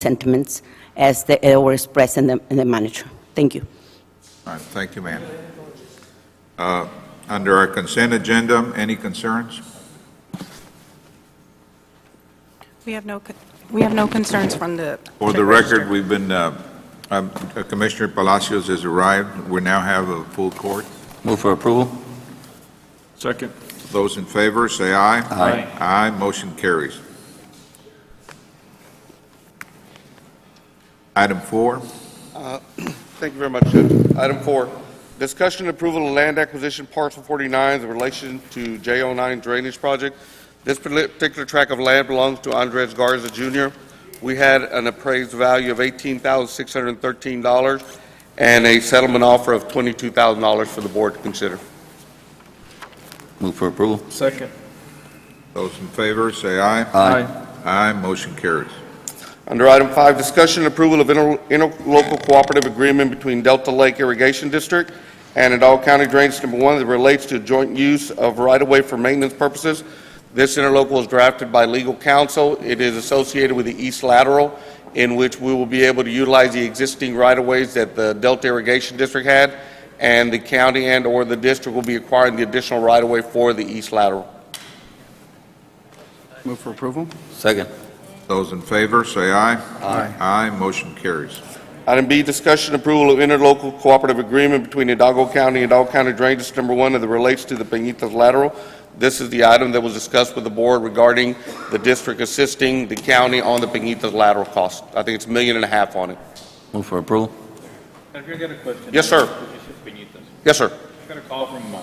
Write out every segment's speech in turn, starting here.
sentiments as they were expressed in the manager. Thank you. All right, thank you, ma'am. Under our consent agenda, any concerns? We have no concerns from the... For the record, we've been, Commissioner Palacios has arrived. We now have a full court. Move for approval. Second. Those in favor, say aye. Aye. Aye, motion carries. Item 4. Thank you very much, Judge. Item 4, discussion and approval of land acquisition parcel 49 in relation to J09 drainage project. This particular tract of land belongs to Andres Garza Jr. We had an appraised value of $18,613 and a settlement offer of $22,000 for the board to consider. Move for approval. Second. Those in favor, say aye. Aye. Aye, motion carries. Under item 5, discussion and approval of interlocal cooperative agreement between Delta Lake Irrigation District and Hidalgo County Drainage Number 1 that relates to joint use of right-of-way for maintenance purposes. This interlocal was drafted by legal counsel. It is associated with the East Lateral, in which we will be able to utilize the existing right-of-ways that the Delta Irrigation District had, and the county and or the district will be acquiring the additional right-of-way for the East Lateral. Move for approval. Second. Those in favor, say aye. Aye. Aye, motion carries. Item B, discussion and approval of interlocal cooperative agreement between Hidalgo County and Hidalgo County Drainage District Number 1 that relates to the Peñitas Lateral. This is the item that was discussed with the board regarding the district assisting the county on the Peñitas Lateral cost. I think it's $1.5 million on it. Move for approval. If you get a question. Yes, sir. Yes, sir. I got a call from the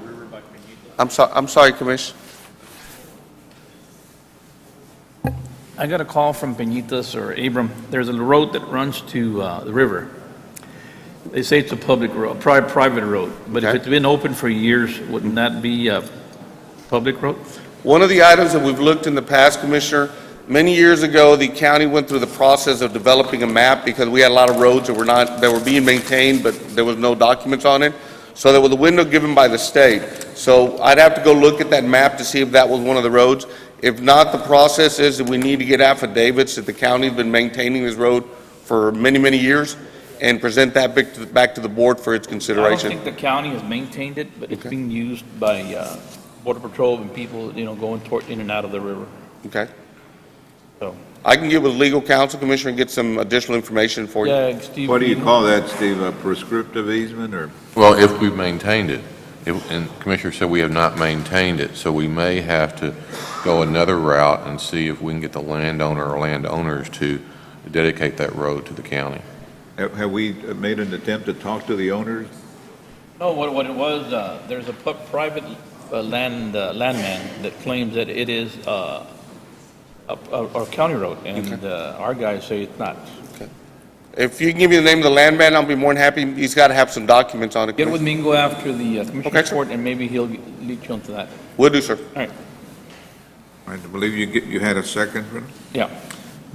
river by Peñitas. I'm sorry, Commissioner. I got a call from Peñitas or Abram. There's a road that runs to the river. They say it's a public road, private road, but if Okay. it's been open for years, wouldn't that be a public road? One of the items that we've looked in the past, Commissioner, many years ago, the county went through the process of developing a map because we had a lot of roads that were being maintained, but there was no documents on it. So there was a window given by the state. So I'd have to go look at that map to see if that was one of the roads. If not, the process is that we need to get affidavits that the county's been maintaining this road for many, many years and present that back to the board for its I don't consideration. think the county has maintained it, but it's being used by Border Patrol and people, going in and out of the river. Okay. So, I can get with legal counsel, Commissioner, and get some additional information for you. yeah, Steve. What do you call that, Steve, a prescriptive easement, or? Well, if we've maintained it, and Commissioner said we have not maintained it, so we may have to go another route and see if we can get the landowner or landowners to dedicate that road to the county. Have we made an attempt to talk to the owners? No, what it was, there's a private landman that claims that it is a county road, and our guys say it's not. If you can give me the name of the landman, I'll be more than happy. He's got to have some documents on it. Get with Mingo after the commission Okay, sir. report, and maybe he'll lead you onto that. Will do, sir. All right, I believe you had a second. yeah.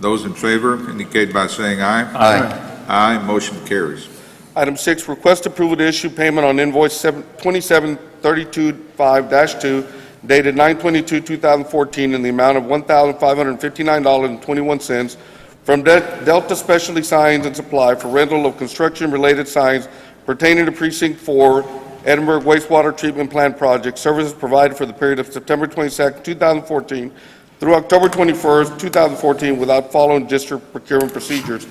Those in favor indicate by saying aye. Aye. Aye, motion carries. Item 6, request approval to issue payment on invoice 27325-2 dated 9/22/2014 in the amount of $1,559.21 from Delta Specialty Signs and Supply for rental of construction-related signs pertaining to Precinct 4 Edinburgh Wastewater Treatment Plant Project, services provided for the period of September 22nd, 2014 through October 21st, 2014 without following district procurement procedures.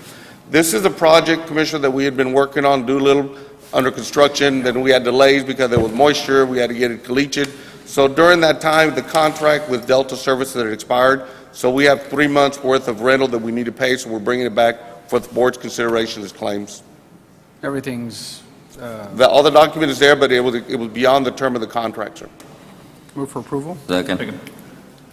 This is a project, Commissioner, that we had been working on, Doolittle, under construction. Then we had delays because there was moisture. We had to get it caliched. So during that time, the contract with Delta Services had expired. So we have 3 months' worth of rental that we need to pay, so we're bringing it back for the board's consideration as claims. Everything's, All the document is there, but it was beyond the term of the contract, sir. move for approval. Second.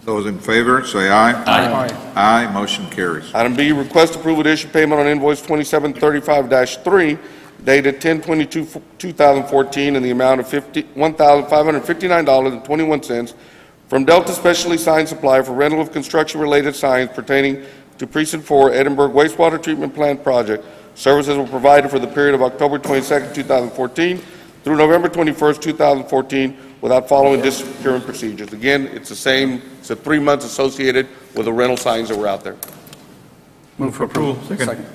Those in favor, say aye. Aye. Aye, motion carries. Item B, request approval to issue payment on invoice 2735-3 dated 10/22/2014 in the amount of $1,559.21 from Delta Specialty Sign Supply for rental of construction-related signs pertaining to Precinct 4 Edinburgh Wastewater Treatment Plant Project. Services were provided for the period of October 22nd, 2014 through November 21st, 2014, without following district procurement procedures. Again, it's the same, it's the 3 months associated with the rental signs that were out there. Move for approval. Second.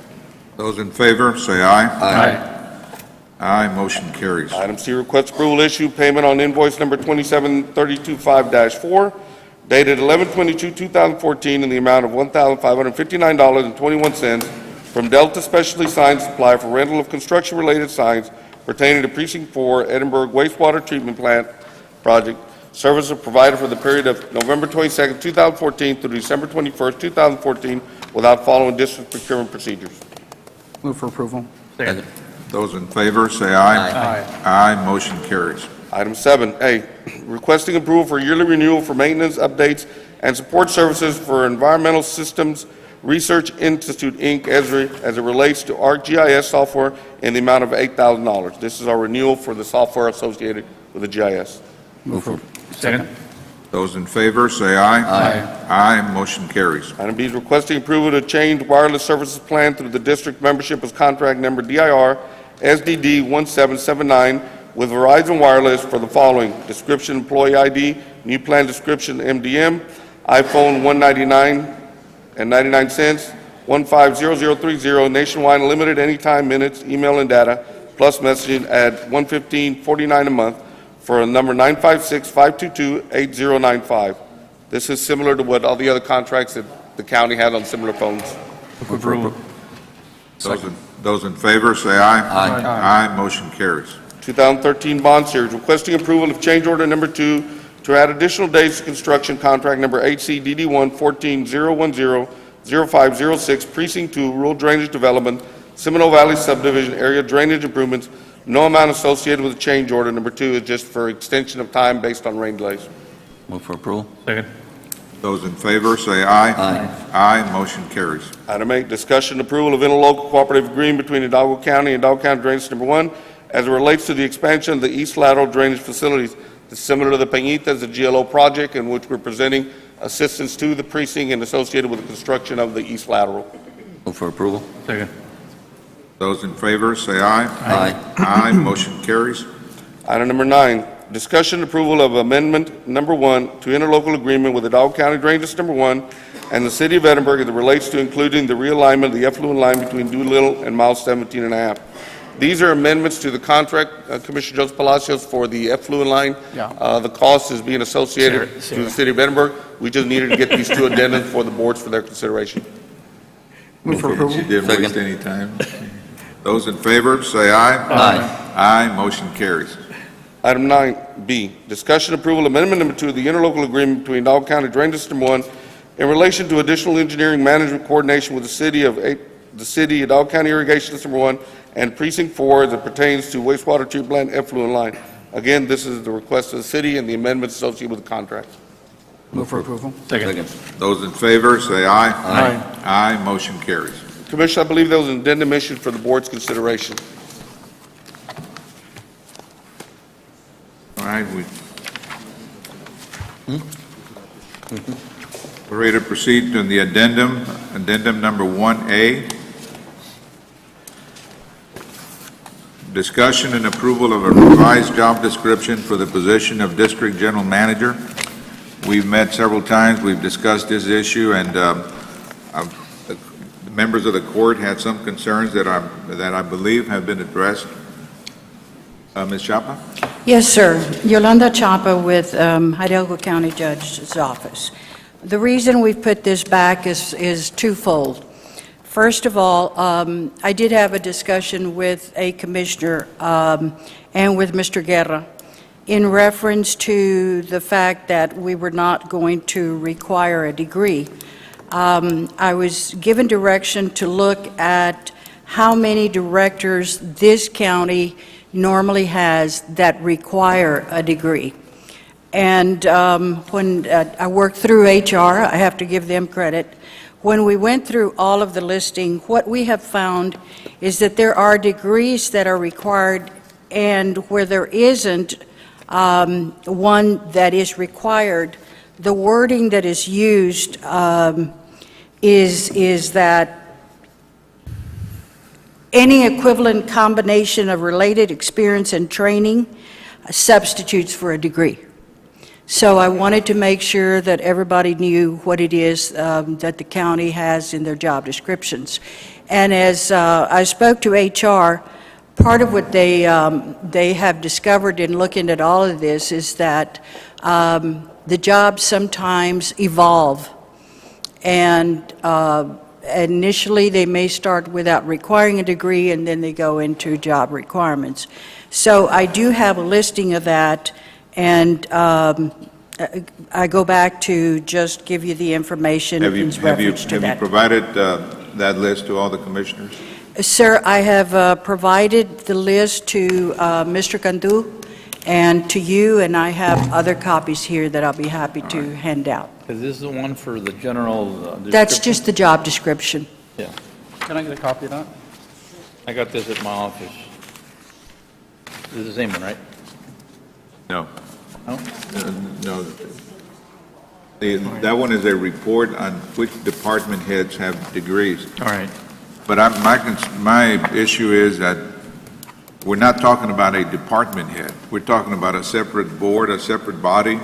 Those in favor, say aye. Aye. Aye, motion carries. Item C, request approval issue payment on invoice number 27325-4, dated 11/22/2014, in the amount of $1,559.21 from Delta Specialty Sign Supply for rental of construction-related signs pertaining to Precinct 4 Edinburgh Wastewater Treatment Plant Project. Services provided for the period of November 22nd, 2014 through December 21st, 2014, without following district procurement procedures. Move for approval. Second. Those in favor, say aye. Aye. Aye, motion carries. Item 7A, requesting approval for yearly renewal for maintenance, updates, and support services for Environmental Systems Research Institute, Inc., ESRI, as it relates to ArcGIS software in the amount of $8,000. This is our renewal for the software associated with the GIS. Move for. Second. Those in favor, say aye. Aye. Aye, motion carries. Item B is requesting approval to change wireless services plan through the district membership as contract number DIR SDD 1779 with Verizon Wireless for the following: description employee ID, new plan description MDM, iPhone 199.99 cents, 150030, nationwide unlimited anytime minutes, email and data, plus messaging at $115.49 a month for a number 956-522-8095. This is similar to what all the other contracts that the county had on similar phones. Move for approval. Those in favor, say aye. Aye. Aye, motion carries. 2013 bond series, requesting approval of change order number 2 to add additional days to construction contract number HCDD1 140100506, Precinct 2, Rural Drainage Development, Seminole Valley Subdivision Area Drainage Improvements. No amount associated with the change order. Number 2 is just for extension of time based on rain delays. Move for approval. Second. Those in favor, say aye. Aye. Aye, motion carries. Item 8, discussion approval of interlocal cooperative agreement between Hidalgo County and Hidalgo County Drainage Number 1 as it relates to the expansion of the east lateral drainage facilities. It's similar to the Peñitas, the GLO project, in which we're presenting assistance to the precinct and associated with the construction of the east lateral. Move for approval. Second. Those in favor, say aye. Aye. Aye, motion carries. Item number 9, discussion approval of amendment number 1 to interlocal agreement with Hidalgo County Drainage District Number 1 and the City of Edinburgh as it relates to including the realignment of the effluent line between Doolittle and mile 17 and a half. These are amendments to the contract, Commissioner Joseph Palacios, for the effluent line. Yeah. The cost is being associated to Sarah. the City of Edinburgh. We just needed to get these 2 addendums for the boards for their consideration. Move for She approval. didn't waste Second. any time. Those in favor, say aye. Aye. Aye, motion carries. Item 9B, discussion approval amendment number 2 of the interlocal agreement between Hidalgo County Drainage District Number 1 in relation to additional engineering management coordination with the city Hidalgo County Irrigation District Number 1 and Precinct 4 as it pertains to wastewater treatment plant effluent line. Again, this is the request of the city and the amendments associated with the contract. Move for approval. Second. Those in favor, say aye. Aye. Aye, motion carries. Commissioner, I believe there was an addendum issued for the board's consideration. All right, we're ready to proceed to the addendum, addendum number 1A. Discussion and approval of a revised job description for the position of District General Manager. We've met several times, we've discussed this issue, and the members of the court had some concerns that I believe have been addressed. Ms. Chapa? Yes, sir. Yolanda Chapa with Hidalgo County Judge's Office. The reason we've put this back is twofold. First of all, I did have a discussion with a commissioner and with Mr. Guerra in reference to the fact that we were not going to require a degree. I was given direction to look at how many directors this county normally has that require a degree. And when I worked through HR, I have to give them credit. When we went through all of the listing, what we have found is that there are degrees that are required, and where there isn't one that is required, the wording that is used is that any equivalent combination of related experience and training substitutes for a degree. So I wanted to make sure that everybody knew what it is that the county has in their job descriptions. And as I spoke to HR, part of what they have discovered in looking at all of this is that the jobs sometimes evolve. And initially, they may start without requiring a degree, and then they go into job requirements. So I do have a listing of that, and I go back to just give you the information in reference to that. Have you provided that list to all the commissioners? Sir, I have provided the list to Mr. Cantu and to you, and I have other copies here that I'll be happy to hand out. Is this the one for the general That's description? just the job description. Yeah. Can I get a copy of that? I got this at my office. This is the same one, right? No. No? No. That one is a report on which department heads have degrees. All right. But my issue is that we're not talking about a department head. We're talking about a separate board, a separate body,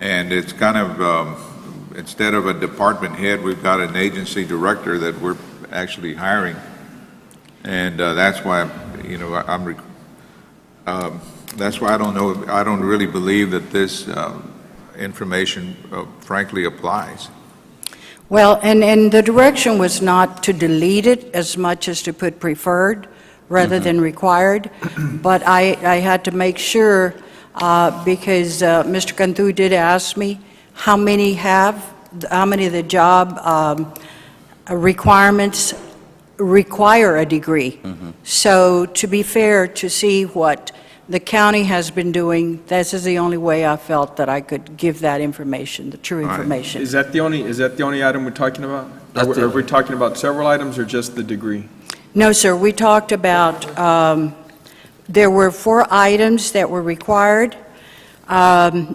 and it's kind of, instead of a department head, we've got an agency director that we're actually hiring. And that's why, you know, that's why I don't really believe that this information frankly applies. Well, and the direction was not to delete it as much as to put preferred rather than required, but I had to make sure, because Mr. Cantu did ask me how many of the job requirements require a degree. So to be fair, to see what the county has been doing, this is the only way I felt that I could give that information, the true information. Is that the only item we're talking about? Are we talking about several items or just the degree? No, sir, we talked about, there were 4 items that were required,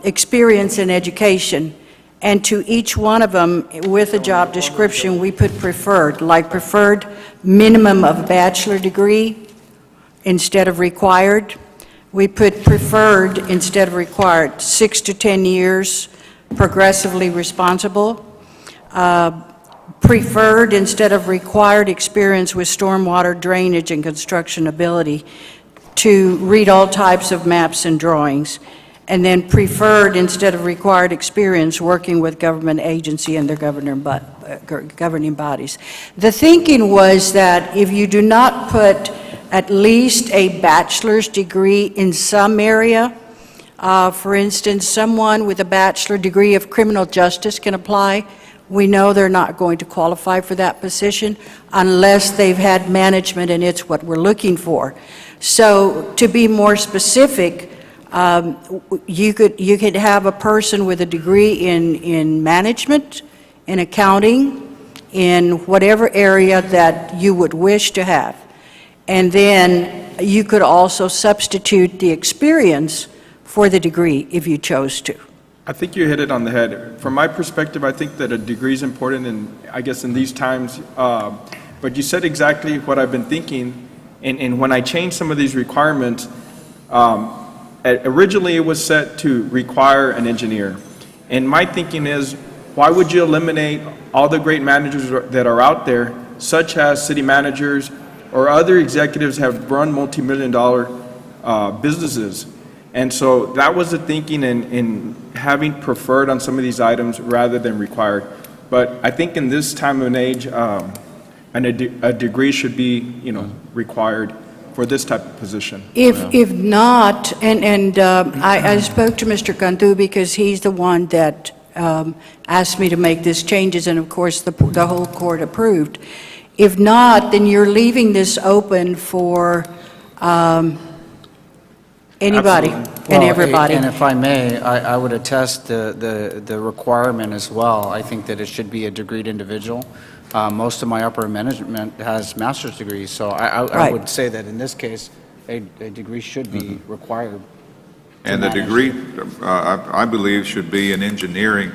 experience in education, and to each one of them, with a job description, we put preferred, like preferred minimum of a bachelor degree instead of required. We put preferred instead of required, 6 to 10 years, progressively responsible. Preferred instead of required experience with stormwater drainage and construction ability to read all types of maps and drawings. And then preferred instead of required experience working with government agency and their governing bodies. The thinking was that if you do not put at least a bachelor's degree in some area, for instance, someone with a bachelor degree of criminal justice can apply. We know they're not going to qualify for that position unless they've had management, and it's what we're looking for. So to be more specific, you could have a person with a degree in management, in accounting, in whatever area that you would wish to have. And then you could also substitute the experience for the degree if you chose to. I think you hit it on the head. From my perspective, I think that a degree is important, and I guess in these times, but you said exactly what I've been thinking, and when I changed some of these requirements, originally it was set to require an engineer. And my thinking is, why would you eliminate all the great managers that are out there, such as city managers or other executives have run multi-million-dollar businesses? And so that was the thinking in having preferred on some of these items rather than required. But I think in this time and age, a degree should be, required for this type of position. If not, and I spoke to Mr. Cantu because he's the one that asked me to make these changes, and of course the whole court approved. If not, then you're leaving this open for anybody and everybody. And if I may, I would attest the requirement as well. I think that it should be a degreed individual. Most of my upper management has master's degrees, so I would say that in this case, a degree should be required. And the degree, I believe, should be in engineering,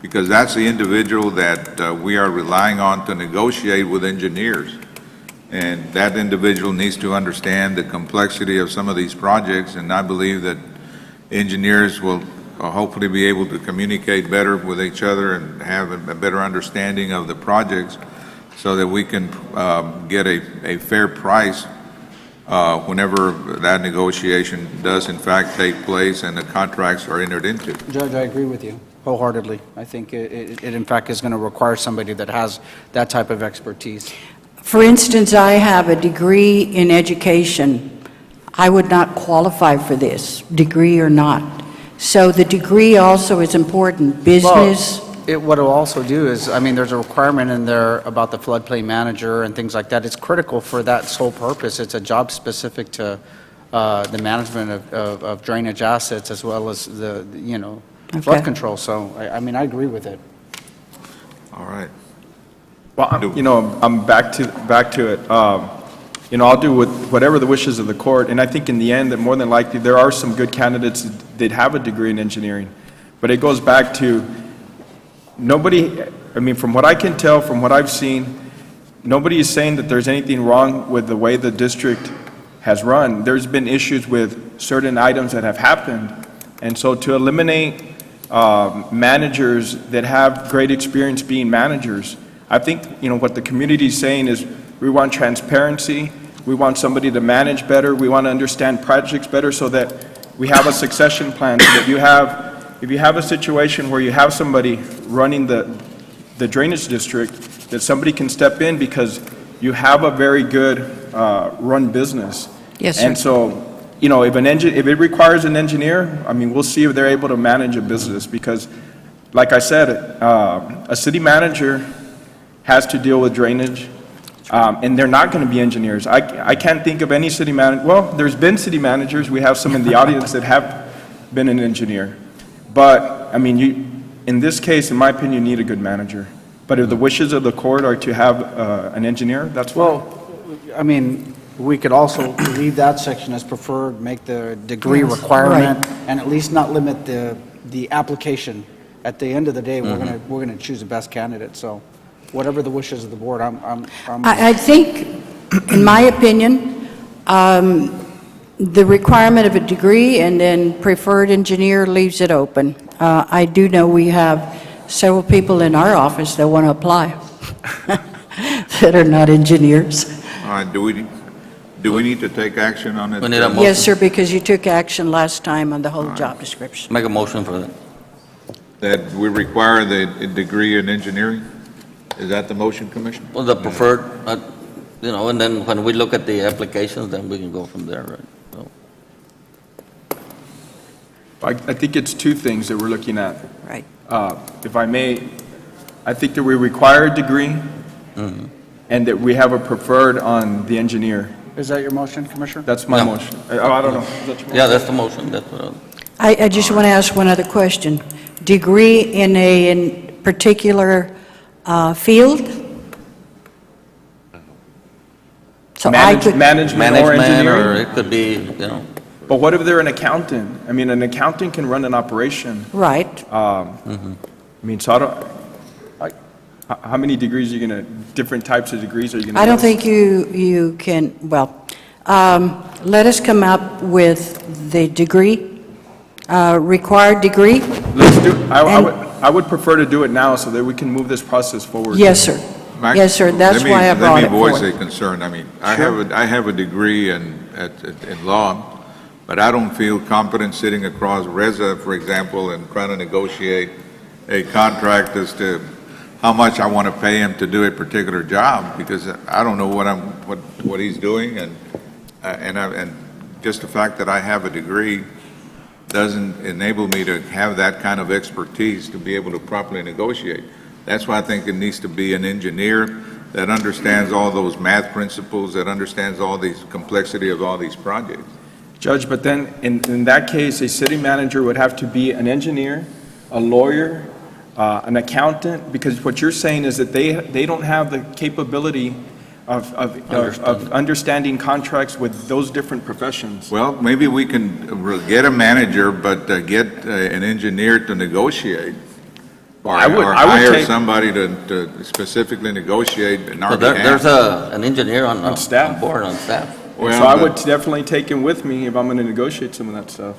because that's the individual that we are relying on to negotiate with engineers. And that individual needs to understand the complexity of some of these projects, and I believe that engineers will hopefully be able to communicate better with each other and have a better understanding of the projects so that we can get a fair price whenever that negotiation does in fact take place and the contracts are entered into. Judge, I agree with you wholeheartedly. I think it in fact is going to require somebody that has that type of expertise. For instance, I have a degree in education. I would not qualify for this, degree or not. So the degree also is important. Business. Well, what it'll also do is, I mean, there's a requirement in there about the floodplain manager and things like that. It's critical for that sole purpose. It's a job specific to the management of drainage assets as well as the, flood control. So, I mean, I agree with it. All right. Well, I'm back to it. I'll do with whatever the wishes of the court, and I think in the end that more than likely there are some good candidates that have a degree in engineering. But it goes back to nobody, I mean, from what I can tell, from what I've seen, nobody is saying that there's anything wrong with the way the district has run. There's been issues with certain items that have happened, and so to eliminate managers that have great experience being managers, I think, what the community is saying is we want transparency, we want somebody to manage better, we want to understand projects better so that we have a succession plan so that if you have a situation where you have somebody running the drainage district, that somebody can step in because you have a very good run business. Yes, sir. And so, if it requires an engineer, I mean, we'll see if they're able to manage a business because, like I said, a city manager has to deal with drainage, and they're not going to be engineers. I can't think of any city manager. Well, there's been city managers. We have some in the audience that have been an engineer. But, I mean, in this case, in my opinion, you need a good manager. But if the wishes of the court are to have an engineer, that's fine. Well, I mean, we could also leave that section as preferred, make the degree requirement, and at least not limit the application. At the end of the day, we're gonna choose the best candidate. So, whatever the wishes of the board, I think, in my opinion, the requirement of a degree and then preferred engineer leaves it open. I do know we have several people in our office that want to apply that are not engineers. All right, do we need to take action on it? We need a motion. Yes, sir, because you took action last time on the whole job description. Make a motion for that. That we require the degree in engineering? Is that the motion, Commissioner? Well, the preferred, and then when we look at the applications, then we can go from there, right? So, I think it's two things that we're looking at. Right. If I may, I think that we require a degree and that we have a preferred on the engineer. Is that your motion, Commissioner? That's my Yeah. motion. I don't know. Is that your motion? yeah, that's the motion. That's what I just want to ask one other question. Degree in a particular field? So Management or management, or engineering? it could be, But what if they're an accountant? I mean, an accountant can run an operation. Right. I mean, so how many degrees are you going to, different types of degrees are you going to? I don't think you can, well, let us come up with the degree, required degree. Let's do, I would prefer to do it now so that we can move this process forward. Yes, sir. Yes, sir, that's why I brought it Let me voice forward. a concern. I mean, I have a degree in law, but I don't feel competent sitting across Reza, for example, and trying to negotiate a contract as to how much I want to pay him to do a particular job, because I don't know what he's doing, and just the fact that I have a degree doesn't enable me to have that kind of expertise to be able to properly negotiate. That's why I think it needs to be an engineer that understands all those math principles, that understands all these complexity of all these projects. Judge, but then in that case, a city manager would have to be an engineer, a lawyer, an accountant, because what you're saying is that they don't have the capability of understanding contracts with those different professions. Well, maybe we can get a manager, but get an engineer to negotiate. Or I would hire take- somebody to specifically negotiate in our So there's behalf. an engineer on staff. on board, on staff. Well, So I but- would definitely take him with me if I'm going to negotiate some of that stuff.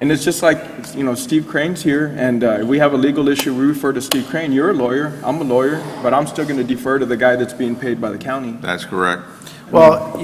And it's just like, Steve Crane's here, and if we have a legal issue, we refer to Steve Crane. You're a lawyer, I'm a lawyer, but I'm still going to defer to the guy that's being paid by the county. That's correct. Well,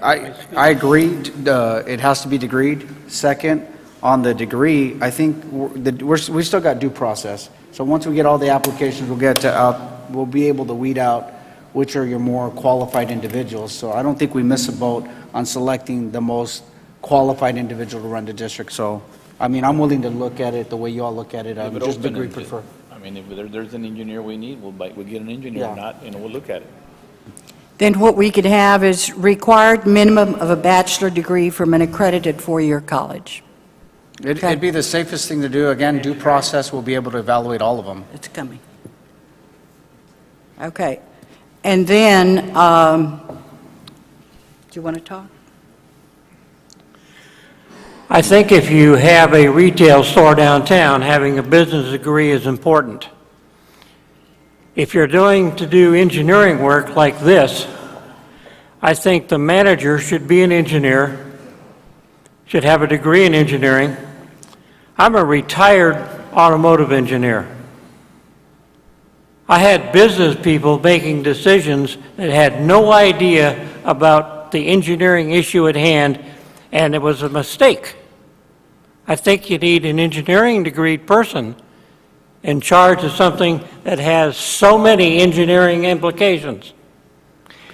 I agree, it has to be degreed. Second, on the degree, I think we still got due process. So once we get all the applications, we'll be able to weed out which are your more qualified individuals. So I don't think we miss a boat on selecting the most qualified individual to run the district. So, I mean, I'm willing to look at it the way you all look at it. Leave it Just open degree and prefer. I mean, if there's an engineer we need, we'll get an engineer. Yeah. If not, we'll look at it. Then what we could have is required minimum of a bachelor degree from an accredited four-year college. It'd be the safest thing to do. Again, due process, we'll be able to evaluate all of them. It's coming. Okay. And then, do you want to talk? I think if you have a retail store downtown, having a business degree is important. If you're to do engineering work like this, I think the manager should be an engineer, should have a degree in engineering. I'm a retired automotive engineer. I had business people making decisions that had no idea about the engineering issue at hand, and it was a mistake. I think you need an engineering degree person in charge of something that has so many engineering implications.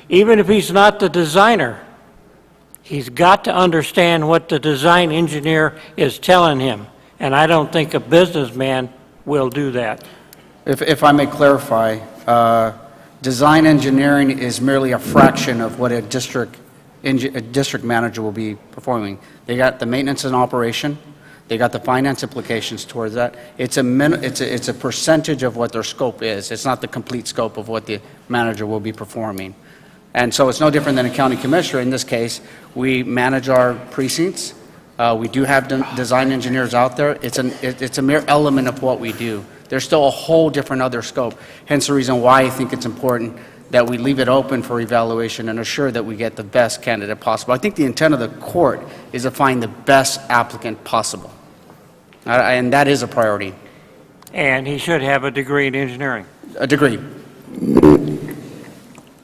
Even if he's not the designer, he's got to understand what the design engineer is telling him. And I don't think a businessman will do that. If I may clarify, design engineering is merely a fraction of what a district manager will be performing. They got the maintenance and operation, they got the finance implications towards that. It's a percentage of what their scope is. It's not the complete scope of what the manager will be performing. And so it's no different than a county commissioner. In this case, we manage our precincts. We do have design engineers out there. It's a mere element of what we do. There's still a whole different other scope. Hence the reason why I think it's important that we leave it open for evaluation and assure that we get the best candidate possible. I think the intent of the court is to find the best applicant possible. And that is a priority. And he should have a degree in engineering. A degree.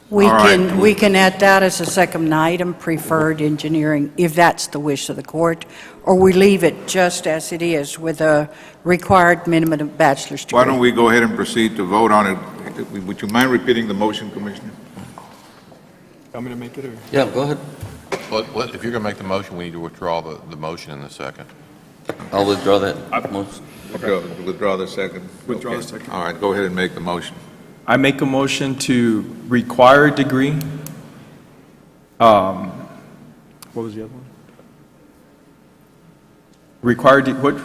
We All right. we can add that as a second item, preferred engineering, if that's the wish of the court, or we leave it just as it is with a required minimum of bachelor's degree. Why don't we go ahead and proceed to vote on it? Would you mind repeating the motion, Commissioner? Want me to make it, or? Yeah, go ahead. If you're going to make the motion, we need to withdraw the motion in the second. I'll withdraw that motion. Withdraw the second? Withdraw the Okay. second. All right, go ahead and make the motion. I make a motion to require a degree. What was the other one?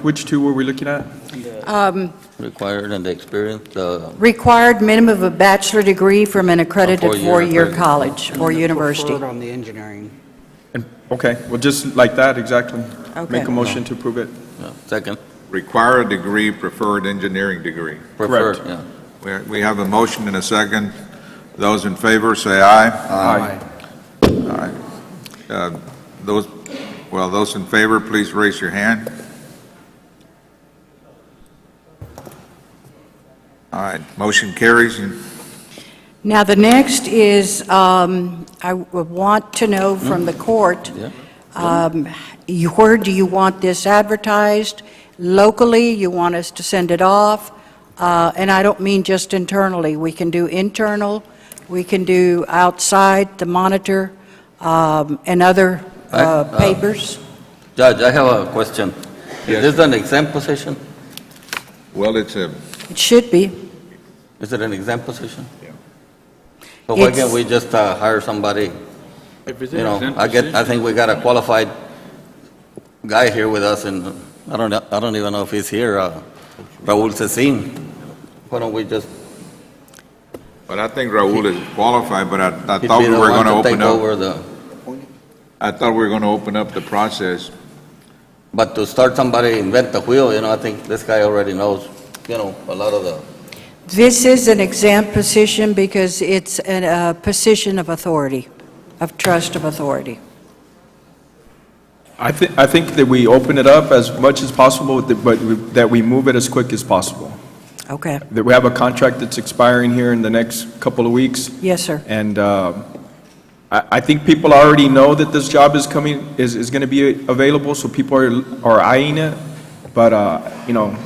Which two were we looking at? Required and the experience, Required minimum of a bachelor degree from an accredited four-year four-year accredited. college or university. Preferred on the engineering. Okay, well, just like that, exactly. Okay. Make a motion to approve it. second, Require a degree, preferred engineering degree. preferred, Correct. yeah. We have a motion and a second. Those in favor, say aye. Aye. All right. Those in favor, please raise your hand. All right, motion carries. Now, the next is, I would want to know from the court, Yeah. where do you want this advertised? Locally, you want us to send it off? And I don't mean just internally. We can do internal, we can do outside, the Monitor, and other papers. Judge, I have a question. Yes. Is this an exempt position? Well, it's a, It should be. Is it an exempt position? Yeah. So why It's- can't we just hire somebody? If it's You an know, exempt I position- think we got a qualified guy here with us, and I don't even know if he's here, Raul Cecin. Why don't we just, but I think Raul is qualified, but I he'd thought be we the were one going to to take open up, over the, I thought we were going to open up the process. but to start somebody, invent the wheel, I think this guy already knows a lot of the, This is an exempt position because it's a position of authority, of trust of authority. I think that we open it up as much as possible, but that we move it as quick as possible. Okay. That we have a contract that's expiring here in the next couple of weeks. Yes, sir. And I think people already know that this job is coming, is going to be available, so people are eyeing it. But, you know,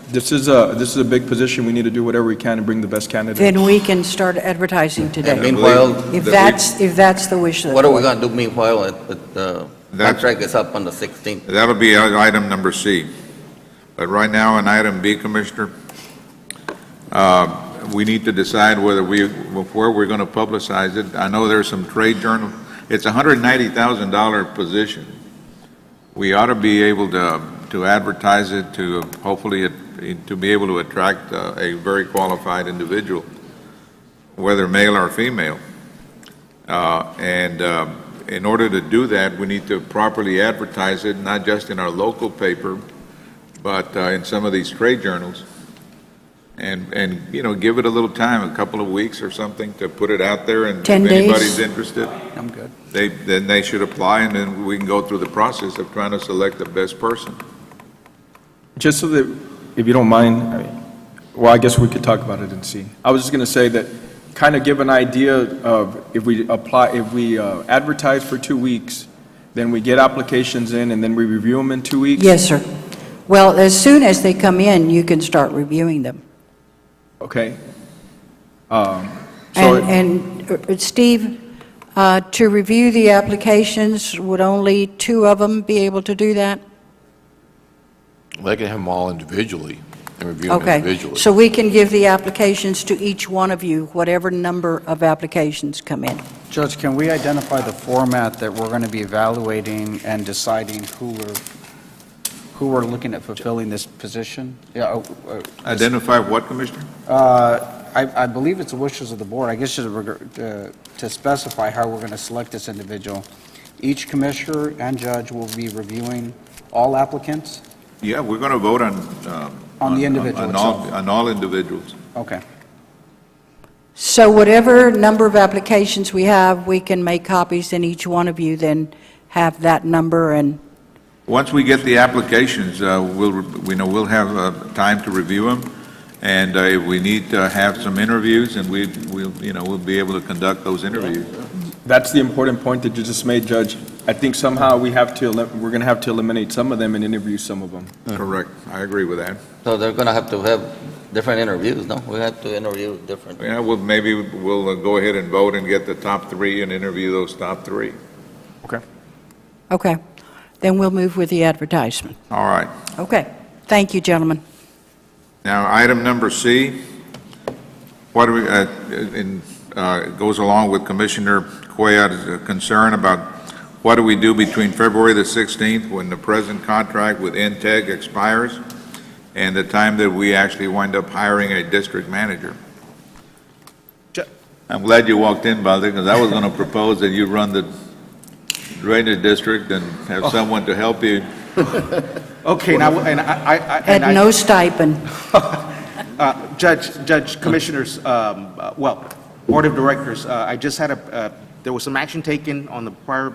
this is a big position. We need to do whatever we can to bring the best candidates. Then we can start advertising and today, meanwhile, if that's the wish of the what are we board. going to do meanwhile? The contract is up on the 16th. That'll be item number C. But right now, on item B, Commissioner, we need to decide where we're going to publicize it. I know there's some trade journal. It's a $190,000 position. We ought to be able to advertise it to hopefully to be able to attract a very qualified individual, whether male or female. In order to do that, we need to properly advertise it, not just in our local paper, but in some of these trade journals. And you know, give it a little time, a couple of weeks or something, to put it out there, and 10 if days. anybody's interested, I'm good. then they should apply, and then we can go through the process of trying to select the best person. Just so that, if you don't mind, well, I guess we could talk about it and see. I was just going to say that, kind of give an idea of if we advertise for 2 weeks, then we get applications in, and then we review them in 2 weeks? Yes, sir. Well, as soon as they come in, you can start reviewing them. Okay. Steve, to review the applications, would only 2 of them be able to do that? They can have them all individually and review them Okay, individually. so we can give the applications to each one of you, whatever number of applications come in. Judge, can we identify the format that we're going to be evaluating and deciding who we're looking at fulfilling this position? Yeah. Identify what, Commissioner? I believe it's the wishes of the board. I guess to specify how we're going to select this individual. Each commissioner and judge will be reviewing all applicants? Yeah, we're going to vote on the individual itself. on all individuals. Okay. So whatever number of applications we have, we can make copies, and each one of you then have that number. And Once we get the applications, we'll have time to review them, and if we need to have some interviews, and we'll be able to conduct those interviews. That's the important point that you just made, Judge. I think somehow we're going to have to eliminate some of them and interview some of them. Correct. I agree with that. So they're going to have different interviews, no? We have to interview different. Yeah, well, maybe we'll go ahead and vote and get the top 3 and interview those top 3. okay, then we'll move with the advertisement. All right. Okay, thank you, gentlemen. Now, item number C, what do we, it goes along with Commissioner Cuellar's concern about what do we do between February the 16th, when the present contract with NTEG expires, and the time that we actually wind up hiring a district manager. I'm glad you walked in, Baldi, because I was going to propose that you run the drainage district and have someone to help you. Okay, now, and At no stipend. Judge, Commissioners, well, Board of Directors, I just had there was some action taken on the prior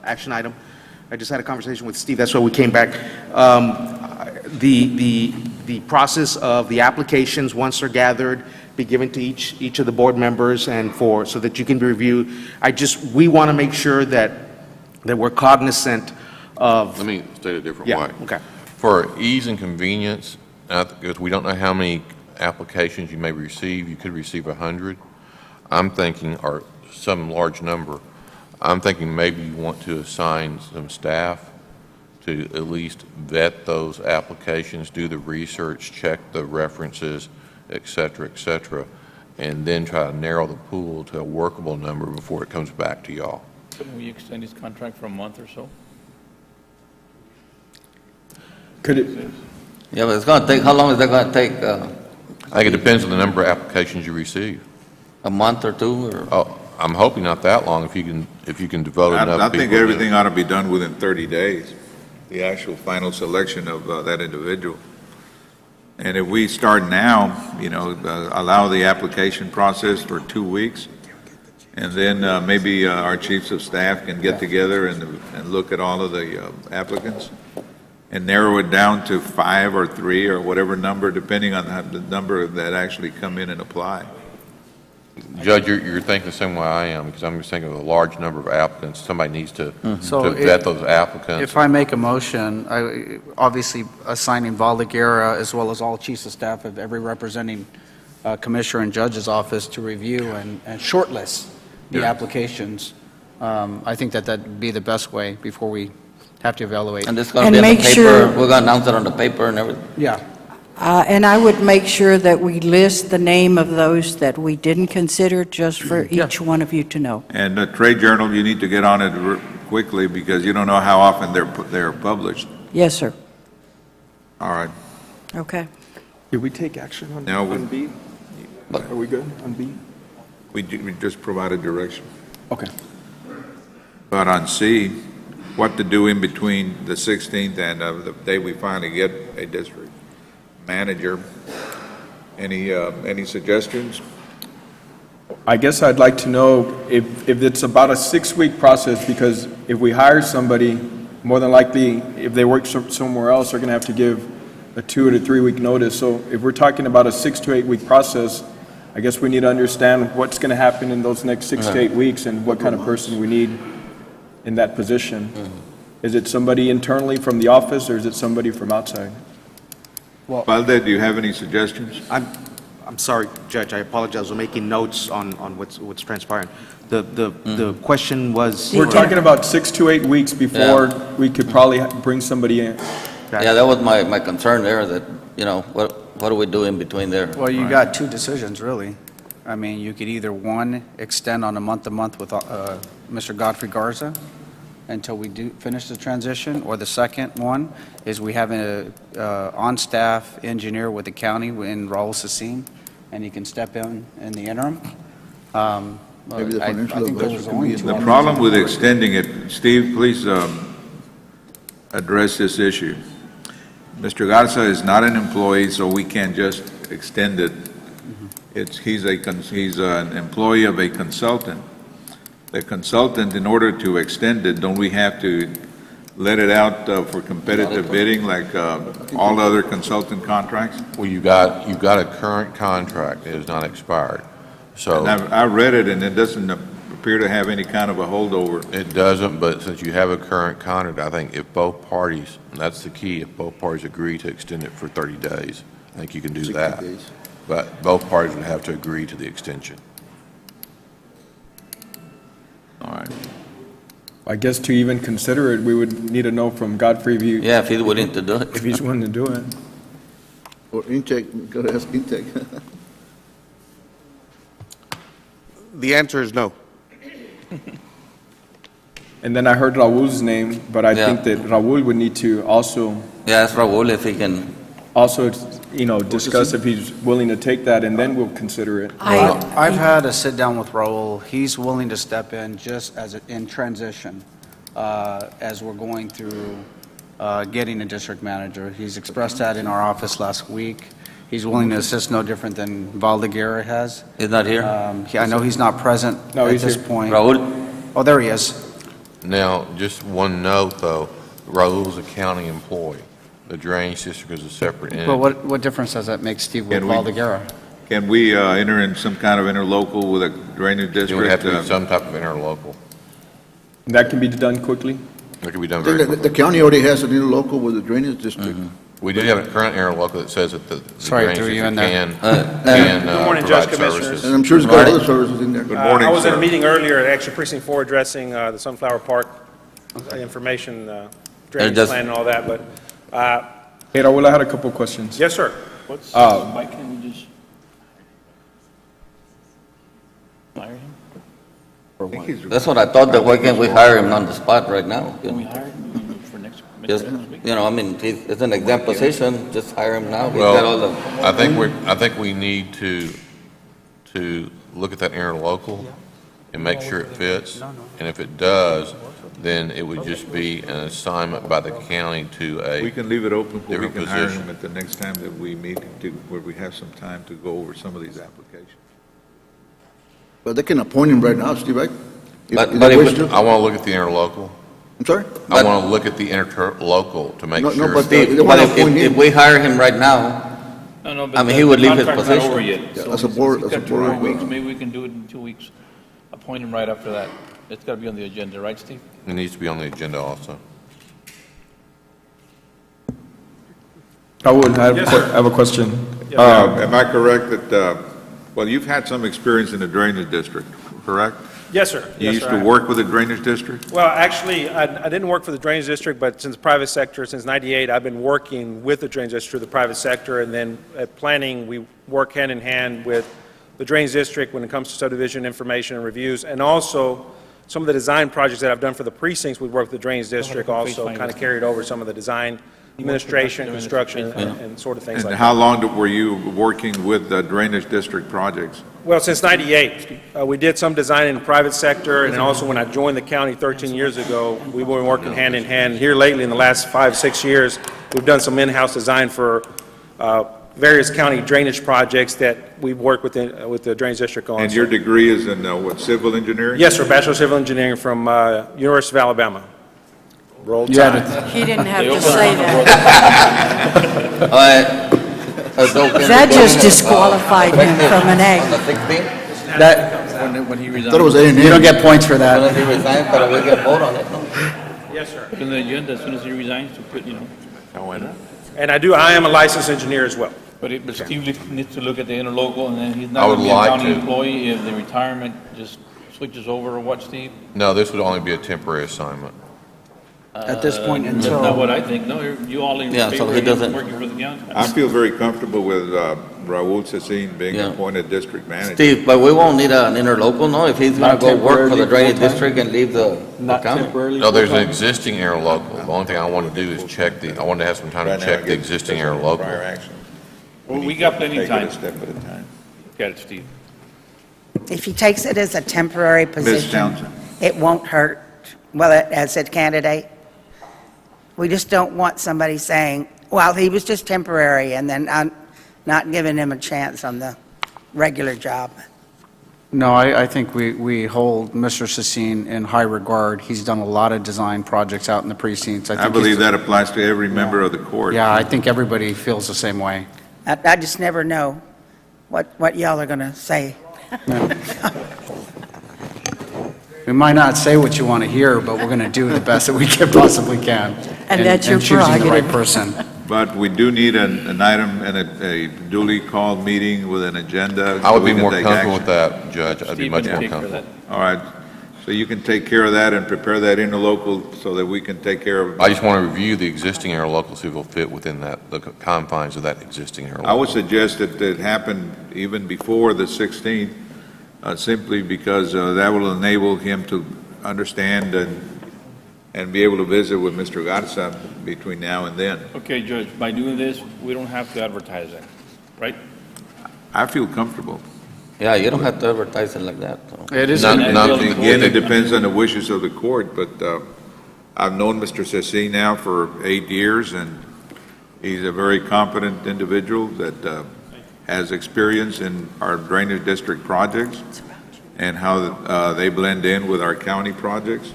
action item. I just had a conversation with Steve, that's why we came back. The process of the applications, once they're gathered, be given to each of the board members and so that you can be reviewed. We want to make sure that we're cognizant of. Let me state it a different Yeah, way. okay. For ease and convenience, because we don't know how many applications you may receive, you could receive 100. I'm thinking, or some large number, I'm thinking maybe you want to assign some staff to at least vet those applications, do the research, check the references, et cetera, and then try to narrow the pool to a workable number before it comes back to y'all. Couldn't we extend his contract for a month or so? Could it? Yeah, but it's going to take, how long is that going to take? I think it depends on the number of applications you receive. A month or 2? Or? Oh, I'm hoping not that long if you can devote enough I people. think everything ought to be done within 30 days, the actual final selection of that individual. And if we start now, allow the application process for 2 weeks, and then maybe our chiefs of staff can get together and look at all of the applicants and narrow it down to 5 or 3 or whatever number, depending on the number that actually come in and apply. Judge, you're thinking the same way I am, because I'm just thinking of a large number of applicants. Somebody needs to So vet those applicants. If I make a motion, obviously assigning Valdeguerra as well as all chiefs of staff of every representing commissioner and judge's office to review and shortlist the Yeah. applications, I think that'd be the best way before we have to evaluate. And this is going And to be on the make paper, sure- we're going to announce it on the paper and everything. Yeah. And I would make sure that we list the name of those that we didn't consider, just for each one of you to know. And the Trade Journal, you need to get on it quickly, because you don't know how often they're published. Yes, sir. All right. Okay. Did we take action on Now we- on B? Are we good on B? We just provided direction. Okay. But on C, what to do in between the 16th and the day we finally get a district manager, any suggestions? I guess I'd like to know if it's about a 6-week process, because if we hire somebody, more than likely, if they work somewhere else, they're going to have to give a 2 to 3 week notice. So if we're talking about a 6 to 8 week process, I guess we need to understand what's going to happen in those next 6 to 8 weeks and what kind of person we need in that position. Is it somebody internally from the office, or is it somebody from outside? Valde, do you have any suggestions? I'm sorry, Judge, I apologize, I'm making notes on what's transpiring. The question was... We're talking about 6 to 8 weeks before we could probably bring somebody in. Yeah, that was my concern there, that, what do we do in between there? Well, you got two decisions, really. I mean, you could either, one, extend on a month-to-month with Mr. Godfrey Garza until we do finish the transition, or the second one is we have an on-staff engineer with the county in Raul Sassin, and he can step in the interim. Maybe the I financial think those advisor are can be only in two The there. problem with extending it, Steve, please address this issue. Mr. Garza is not an employee, so we can't just extend it. He's an employee of a consultant. The consultant, in order to extend it, don't we have to let it out for competitive bidding like all other consultant contracts? Well, you've got a current contract, it is not expired. So And I read it, and it doesn't appear to have any kind of a holdover. it doesn't, but since you have a current contract, I think if both parties, and that's the key, if both parties agree to extend it for 30 days, I think you can do 60 that. days. But both parties would have to agree to the extension. All right. I guess to even consider it, we would need to know from Godfrey Yeah, if he's willing to do it. if he's willing to do it. Or intake, gotta ask intake. The answer is no. And then I heard Raul's name, but I Yeah. think that Raul would need to also, Yeah, ask Raul if he can, discuss if he's willing to take that, and then we'll consider it. I've had a sit-down with Raul. He's willing to step in just in transition, as we're going through getting a district manager. He's expressed that in our office last week. He's willing to assist, no different than Valdeguerra has. he's not here? I know he's not present No, at he's this here. point. Raul? Oh, there he is. Now, just one note, though, Raul's a county employee. The drainage district is a separate entity. But what difference does that make, Steve, with Can we- Valdeguerra? Can we enter in some kind of interlocal with a drainage It would have district? to be some type of interlocal. That can be done quickly? It could be done I very think quickly. the county already has an interlocal with the drainage district. We do have a current interlocal that says that the Sorry, drainage threw you district in can Good morning, Judge, provide Commissioners. services. And I'm sure it's got other services in there. Good morning, I was in sir. a meeting earlier at Action Precinct 4 addressing the Sunflower Park information, drainage just- plan and all that, but, Hey, Raul, I had a couple of questions. yes, sir. Why can't we just hire him? Or what? That's what I thought, that why can't we hire him on the spot right now? Can we hire him for next Just, week? it's an exempt position, just hire him now. We've got all Well, the, I think we need to look at that interlocal and make sure it fits? And if it does, then it would just be an assignment by the county to We a can leave it open where we different can hire position. him at the next time that we meet, where we have some time to go over some of these applications. But they can appoint him right now, Steve, right? But If they it wish would- to. I want to look at the interlocal. I'm sorry? I want to look at the interlocal to make No, no, sure. but Steve, they want to but appoint if him. we hire him right now, No, but I mean, he would leave his contract's not position. over yet. Yeah, So as a he's board- got as a 2 more board, weeks. Maybe we can do it in 2 weeks. Appoint him right after that. It's got to be on the agenda, right, Steve? It needs to be on the agenda also. I would have, Yes, sir. have a question. Am I correct that, well, you've had some experience in the drainage district, correct? Yes, sir. You Yes, used sir, to I- work with the drainage district? Well, actually, I didn't work for the drainage district, but since the private sector, since '98, I've been working with the drainage district through the private sector, and then at planning, we work hand in hand with the drainage district when it comes to subdivision information and reviews, and also some of the design projects that I've done for the precincts, we work with the drainage district also, kind of carried over some of the design, administration, construction, and sort of things And like that. how long were you working with the drainage district projects? Well, since '98, we did some design in the private sector, and then also when I joined the county 13 years ago, we've been working hand in hand. Here lately, in the last 5, 6 years, we've done some in-house design for various county drainage projects that we've worked with the drainage district on. And your degree is in, what, civil engineering? Yes, sir, Bachelor of Civil Engineering from University of Alabama. Roll Yeah, Tide. He didn't have to say that. That just disqualified him from an On the A. 16th, That, When he I thought it was resigns. A&M. you don't get points for that. when he resigns, but we can vote on it, no? Yes, sir. Put on the agenda as soon as he resigns to put, And I am a licensed engineer as well. But Steve needs to look at the interlocal, and then he's I not would going to be a like county to. employee if the retirement just switches over or what, Steve? No, this would only be a temporary assignment. At this point That's not until, what I think. No, you all in Yeah, so favor he of him doesn't- working for the county? I feel very comfortable with Raul Cecine being Yeah. appointed district manager. Steve, but we won't need an interlocal, no, if he's gonna Not go work for the temporarily, drainage full-time? district and leave the not county. temporarily. No, there's an full-time? existing interlocal. The only thing I want to do is check I wanted to have some time Right to now, I check the guess existing because of interlocal. prior action. Well, we need got to plenty of take it time. a step at a time. Got it, Steve. If he takes it as a temporary Ms. position, Townsend. it won't hurt, well, as a candidate. We just don't want somebody saying, well, he was just temporary, and then not giving him a chance on the regular job. no, I think we hold Mr. Cecine in high regard. He's done a lot of design projects out in the precincts. I think believe he's- that applies to every member of the court. Yeah, I think everybody feels the same way. I just never know what y'all are going to say. We might not say what you want to hear, but we're going to do the best that we can possibly can. And that's your in choosing the right prerogative. person. But we do need an item and a duly called meeting with an agenda. I would so we be can more take comfortable action. with that, Judge. I'd be Steve much can more take care of comfortable. that. All right, so you can take care of that and prepare that interlocal so that we can take care of. I just want to review the existing interlocal, see if it'll fit within the confines of that existing interlocal. I would suggest that it happen even before the 16th, simply because that will enable him to understand and be able to visit with Mr. Garza between now and then. Okay, Judge, by doing this, we don't have to advertise that, right? I feel comfortable. Yeah, you don't have to advertise it like that, so. It is, Not- And not they'll- the- Again, it depends on the wishes of the court, but I've known Mr. Ceci now for 8 years, and he's a very competent individual that has experience in our drainage district projects and how they blend in with our county projects.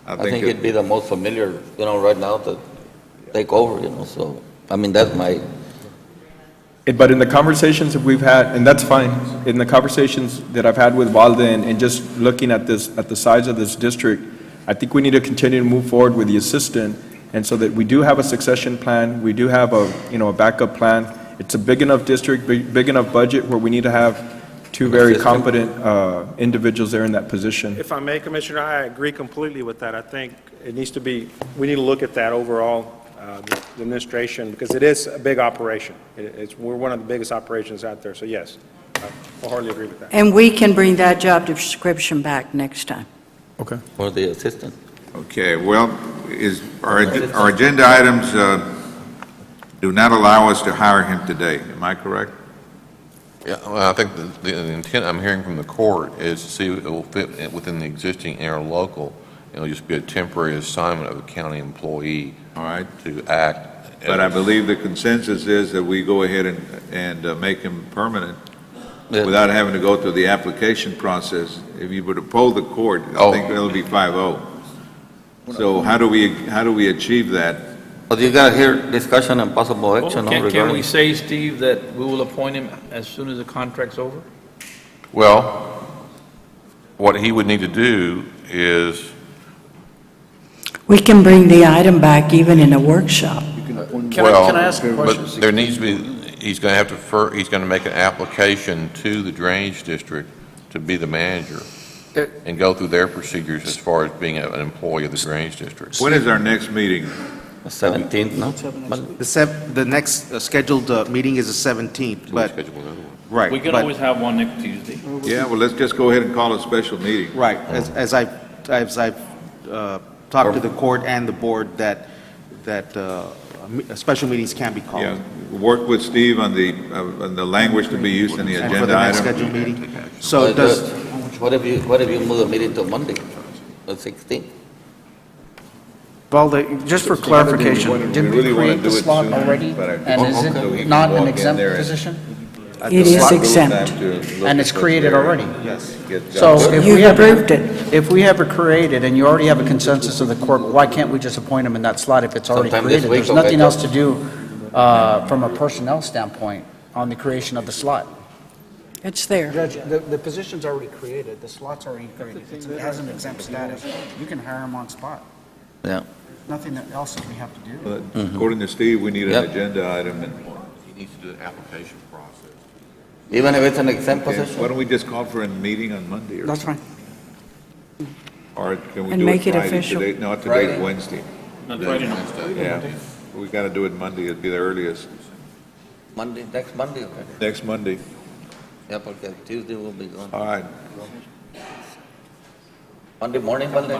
I think it'd be the most familiar, right now to take over, so, I mean, that's my, But in the conversations that we've had, and that's fine, in the conversations that I've had with Valda and just looking at this, at the size of this district, I think we need to continue to move forward with the assistant, and so that we do have a succession plan, we do have a backup plan. It's a big enough district, big enough budget where we need to have two very competent individuals there in that position. If I may, Commissioner, I agree completely with that. I think it needs to be, we need to look at that overall, the administration, because it is a big operation. We're one of the biggest operations out there, so yes, I wholeheartedly agree with that. And we can bring that job description back next time. Okay. for the assistant. Okay, well, our agenda items do not allow us to hire him today, am I correct? Yeah, well, I think the intent I'm hearing from the court is to see if it will fit within the existing interlocal. It'll just be a temporary assignment of a county employee. All right. To act. But I believe the consensus is that we go ahead and make him permanent without having to go through the application process. If you were to poll the court, I think it'll be 5-0. So how do we achieve that? But you got to hear discussion and possible action Can we regarding. say, Steve, that we will appoint him as soon as the contract's over? Well, what he would need to do is, We can bring the item back even in a workshop. Can I ask a question? but there needs to be, he's going to have to, he's going to make an application to the drainage district to be the manager and go through their procedures as far as being an employee of the drainage district. When is our next meeting? The 17th, no? The next scheduled meeting is the 17th, but, Schedule another one. right. We can but- always have one next Tuesday. Yeah, well, let's just go ahead and call a special meeting. Right, as I've talked to the court and the board that special meetings can be called. Yeah, work with Steve on the language to be used in the And for the agenda next item. scheduled meeting. So does, What if you move the meeting to Monday, the 16th? Well, just for clarification, We did really we wanna create the do it slot sooner, already? but I- And is so he it can not walk an in exempt there and- position? It is exempt. And it's created already? yes. So if we You've have, approved it. if we have it created and you already have a consensus of the court, why can't we just appoint him in that slot if it's already Sometime this created? week, There's nothing okay. else to do from a personnel standpoint on the creation of the slot. It's there. Judge, the position's already created, the slot's already created, it has an exempt status. You can hire him on spot. Yeah. Nothing else that we have to do. But according to Steve, we need an Yep. agenda item. And He needs to do an application process. Even if it's an exempt why position? don't we just call for a meeting on Monday or That's something? fine. Or can we And do make it it Friday? official. Today? No, today's Friday. Wednesday. Not Friday, no. Yeah, we got to do it Monday. It'd be the earliest. Monday, next Monday, okay. Next Monday. Yeah, porque Tuesday will be gone. All right. Monday morning, Monday?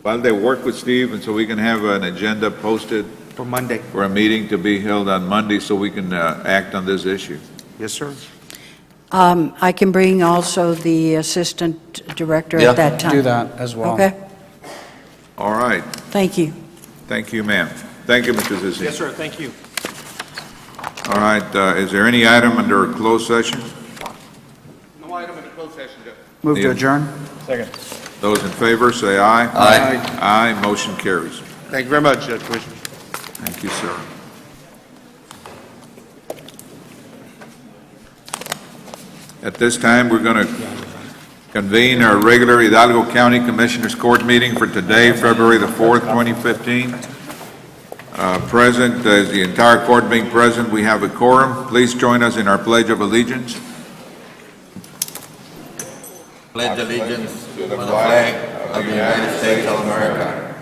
While they work with Steve, and so we can have an agenda posted For Monday. for a meeting to be held on Monday, so we can act on this issue. Yes, sir. I can bring also the assistant director Yeah. at that time. Do that as well. Okay, All right. thank you. Thank you, ma'am. Thank you, Mr. Zissou. Yes, sir, thank you. All right, is there any item under a closed session? No item in the closed session, Judge. Move to adjourn? Second. Those in favor, say aye. Aye. Aye, motion carries. Thank you very much, Judge Commissioner. Thank you, sir. At this time, we're going to convene our regular Hidalgo County Commissioners Court meeting for today, February the 4th, 2015. Present, is the entire court being present, we have a quorum. Please join us in our Pledge of Allegiance. Pledge allegiance to the flag of the United States of America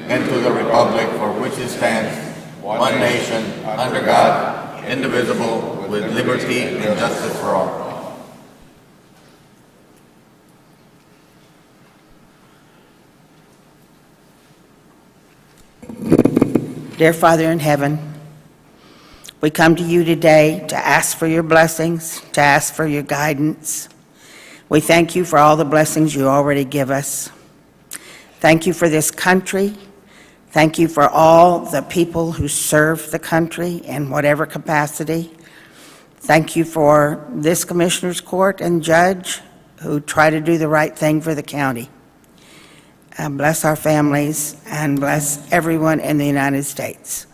and to the republic for which it stands, one nation, under God, indivisible, with liberty and justice for all. Dear Father in heaven, we come to you today to ask for your blessings, to ask for your guidance. We thank you for all the blessings you already give us. Thank you for this country. Thank you for all the people who serve the country in whatever capacity. Thank you for this Commissioner's Court and judge who try to do the right thing for the county. And bless our families and bless everyone in the United States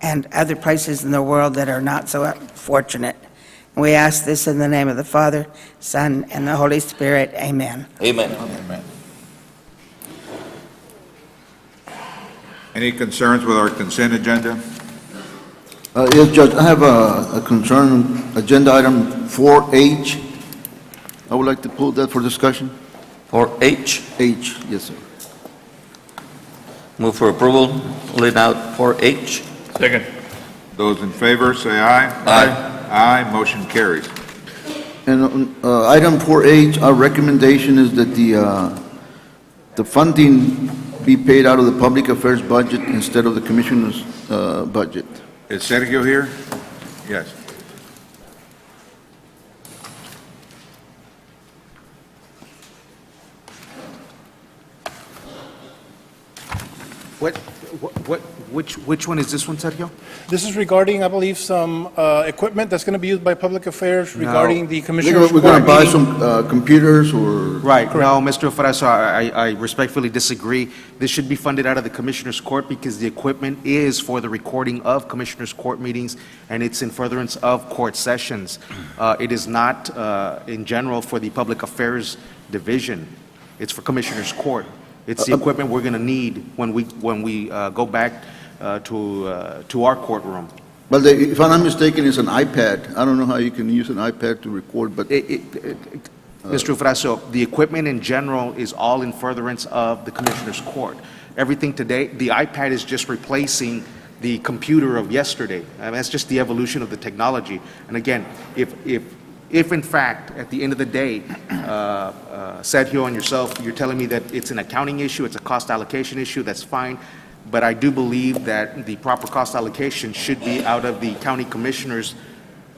and other places in the world that are not so fortunate. And we ask this in the name of the Father, Son, and the Holy Spirit. Amen. Amen. Amen. Any concerns with our consent agenda? Yes, Judge, I have a concern on agenda item 4H. I would like to pull that for discussion. For H, H, yes, sir. move for approval, laid out for H. Second. Those in favor, say aye. Aye. Aye, motion carries. And on item 4H, our recommendation is that the funding be paid out of the public affairs budget instead of the commissioner's budget. Is Sergio here? Yes. Which one is this one, Sergio? This is regarding, I believe, some equipment that's going to be used by Public Affairs regarding the Commissioners' We're going to Court buy meeting. some computers or... Right, no, Mr. Frasso, I respectfully disagree. This should be funded out of the Commissioners' Court because the equipment is for the recording of Commissioners' Court meetings, and it's in furtherance of court sessions. It is not, in general, for the Public Affairs Division. It's for Commissioners' Court. It's the equipment we're going to need when we go back to our courtroom. But if I'm not mistaken, it's an iPad. I don't know how you can use an iPad to record, but... Mr. Frasso, the equipment in general is all in furtherance of the Commissioners' Court. Everything today, the iPad is just replacing the computer of yesterday. I mean, that's just the evolution of the technology. And again, if in fact, at the end of the day, Sergio and yourself, you're telling me that it's an accounting issue, it's a cost allocation issue, that's fine. But I do believe that the proper cost allocation should be out of the county commissioner's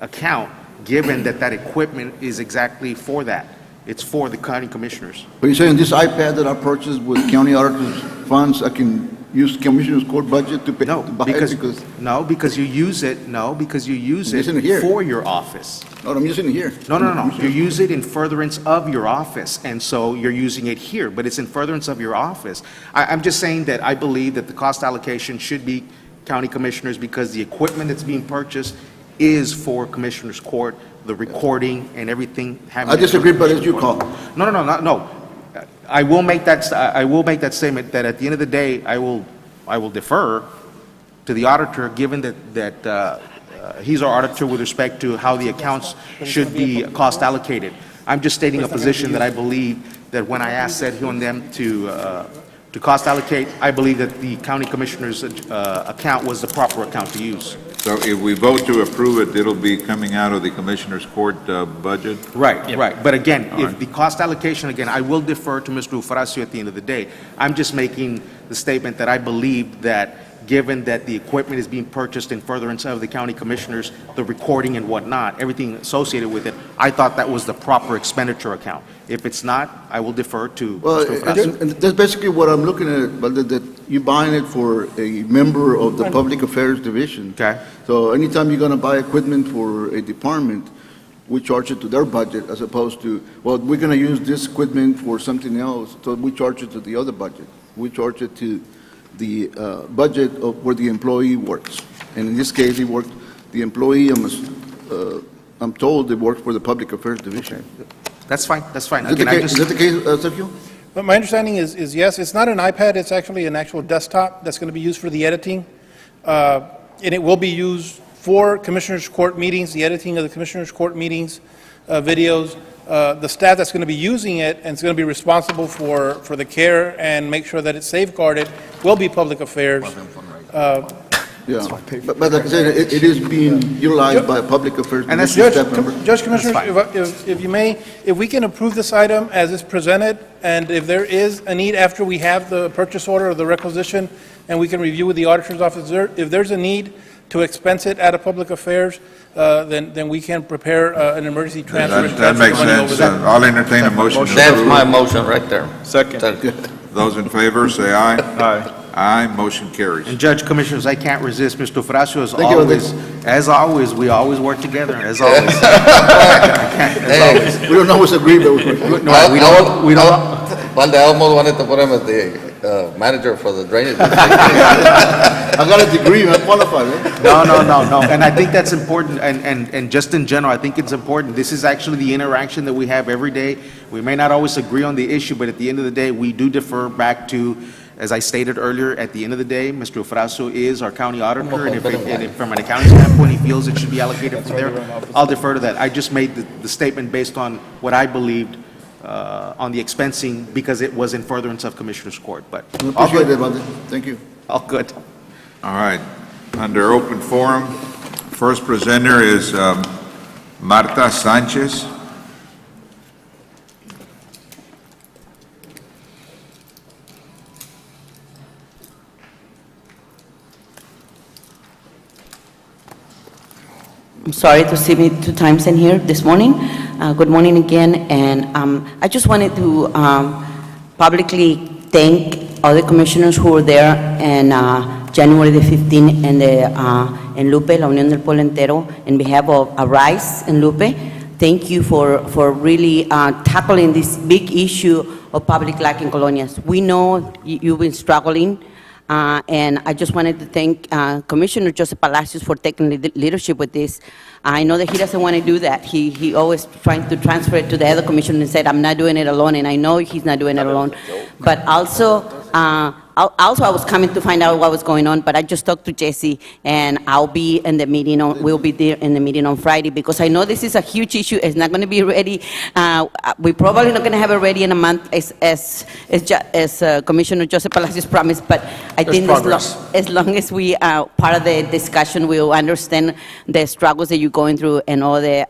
account, given that that equipment is exactly for that. It's for the county commissioners. But you're saying this iPad that I purchased with county auditor's funds, I can use Commissioner's Court budget to pay? No, to buy because, it because because you use it, using it here. for your office. No, I'm using it here. No. You use it in furtherance of your office, and so you're using it here, but it's in furtherance of your office. I'm just saying that I believe that the cost allocation should be county commissioners because the equipment that's being purchased is for Commissioners' Court, the recording and everything. I disagree, but it's your call. No. I will make that statement that at the end of the day, I will defer to the auditor, given that he's our auditor with respect to how the accounts should be cost allocated. I'm just stating a position that I believe that when I asked Sergio and them to cost allocate, I believe that the county commissioner's account was the proper account to use. So if we vote to approve it, it'll be coming out of the Commissioners' Court budget? Right. But again, if the cost allocation, again, I will defer to Mr. Ufracio at the end of the day. I'm just making the statement that I believe that given that the equipment is being purchased in furtherance of the county commissioners, the recording and whatnot, everything associated with it, I thought that was the proper expenditure account. If it's not, I will defer to Well, Mr. Ufracio. and that's basically what I'm looking at, but that you're buying it for a member of the Public Affairs Division. Okay. So anytime you're going to buy equipment for a department, we charge it to their budget as opposed to, well, we're going to use this equipment for something else, so we charge it to the other budget. We charge it to the budget of where the employee works. And in this case, the employee, I'm told, they work for the Public Affairs Division. That's fine. Is that the case, Sergio? But my understanding is yes, it's not an iPad, it's actually an actual desktop that's going to be used for the editing. And it will be used for Commissioners' Court meetings, the editing of the Commissioners' Court meetings, videos. The staff that's going to be using it and is going to be responsible for the care and make sure that it's safeguarded will be Public Affairs. Yeah, but like I said, it is being utilized by Public Affairs. And that's Judge, Commissioners, if you may, if we can approve this item as is presented, and if there is a need after we have the purchase order or the requisition, and we can review with the auditor's office, if there's a need to expense it out of Public Affairs, then we can prepare an emergency transfer. That makes sense. I'll entertain a motion to That's approve. my motion right there. Second. Those in favor, say aye. Aye. Aye, motion carries. And Judge, Commissioners, I can't resist. Mr. Ufracio, Thank you. we always work together, as always. We don't always agree, but we don't. Valde, I almost wanted to put him as the manager for the drainage. I got a degree, I'm qualified, right? No. And I think that's important, and just in general, I think it's important. This is actually the interaction that we have every day. We may not always agree on the issue, but at the end of the day, we do defer back to, as I stated earlier, at the end of the day, Mr. Ufracio is our county auditor, and if from an accounting standpoint, he feels it should be allocated from there, I'll defer to that. I just made the statement based on what I believed on the expensing, because it was in furtherance of Commissioner's Court, but all Appreciate good. it, brother. Thank you. All good. All right. Under open forum, first presenter is Marta Sanchez. I'm sorry to see me 2 times in here this morning. Good morning again, and I just wanted to publicly thank other commissioners who were there in January the 15th and in Lupe, La Unión del Pueblo Entero, in behalf of Arise in Lupe. Thank you for really tackling this big issue of public life in colonias. We know you've been struggling, and I just wanted to thank Commissioner Joseph Palacios for taking leadership with this. I know that he doesn't want to do that. He always trying to transfer it to the other commissioner and said, I'm not doing it alone, and I know he's not doing it alone. But also, I was coming to find out what was going on, but I just talked to Jesse, and I'll be in the meeting, we'll be there in the meeting on Friday, because I know this is a huge issue. It's not going to be ready. We're probably not going to have it ready in a month, as Commissioner Joseph Palacios promised, but I think as long as we are part of the discussion, we'll understand the struggles that you're going through and all the,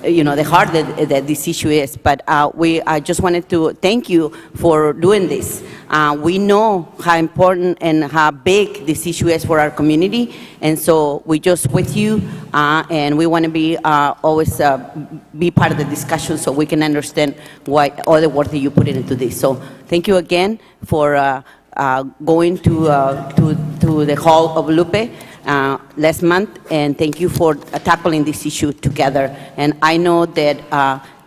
the hard that this issue is. But I just wanted to thank you for doing this. We know how important and how big this issue is for our community, and so we just with you, and we want to be always be part of the discussion so we can understand why all the work that you put into this. So thank you again for going to the Hall of Lupe last month, and thank you for tackling this issue together. And I know that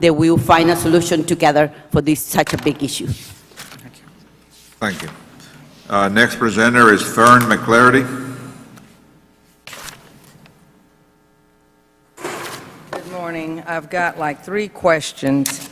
that we will find a solution together for this such a big issue. Thank you. Next presenter is Fern McClarity. Good morning. I've got like 3 questions.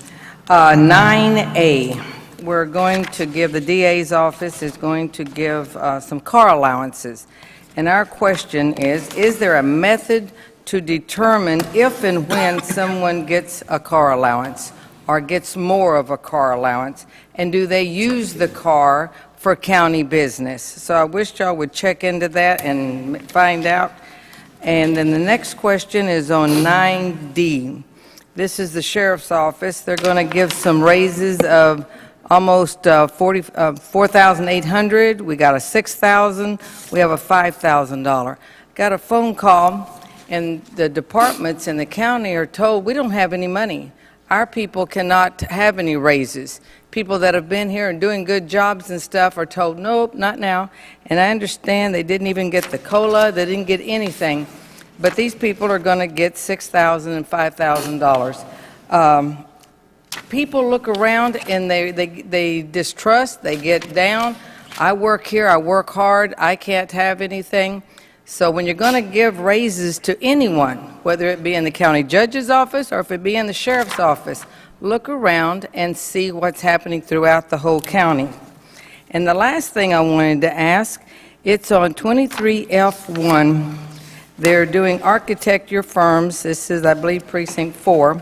9A, we're going to give, the DA's office is going to give some car allowances. And our question is there a method to determine if and when someone gets a car allowance or gets more of a car allowance? And do they use the car for county business? So I wish y'all would check into that and find out. And then the next question is on 9D. This is the sheriff's office. They're going to give some raises of almost 4,800. We got a 6,000. We have a $5,000. Got a phone call, and the departments in the county are told we don't have any money. Our people cannot have any raises. People that have been here and doing good jobs and stuff are told, nope, not now. And I understand they didn't even get the COLA, they didn't get anything. But these people are going to get $6,000 and $5,000. People look around and they distrust, they get down. I work here, I work hard, I can't have anything. So when you're going to give raises to anyone, whether it be in the county judge's office or if it be in the sheriff's office, look around and see what's happening throughout the whole county. And the last thing I wanted to ask, it's on 23F1. They're doing architect your firms. This is, I believe, precinct 4.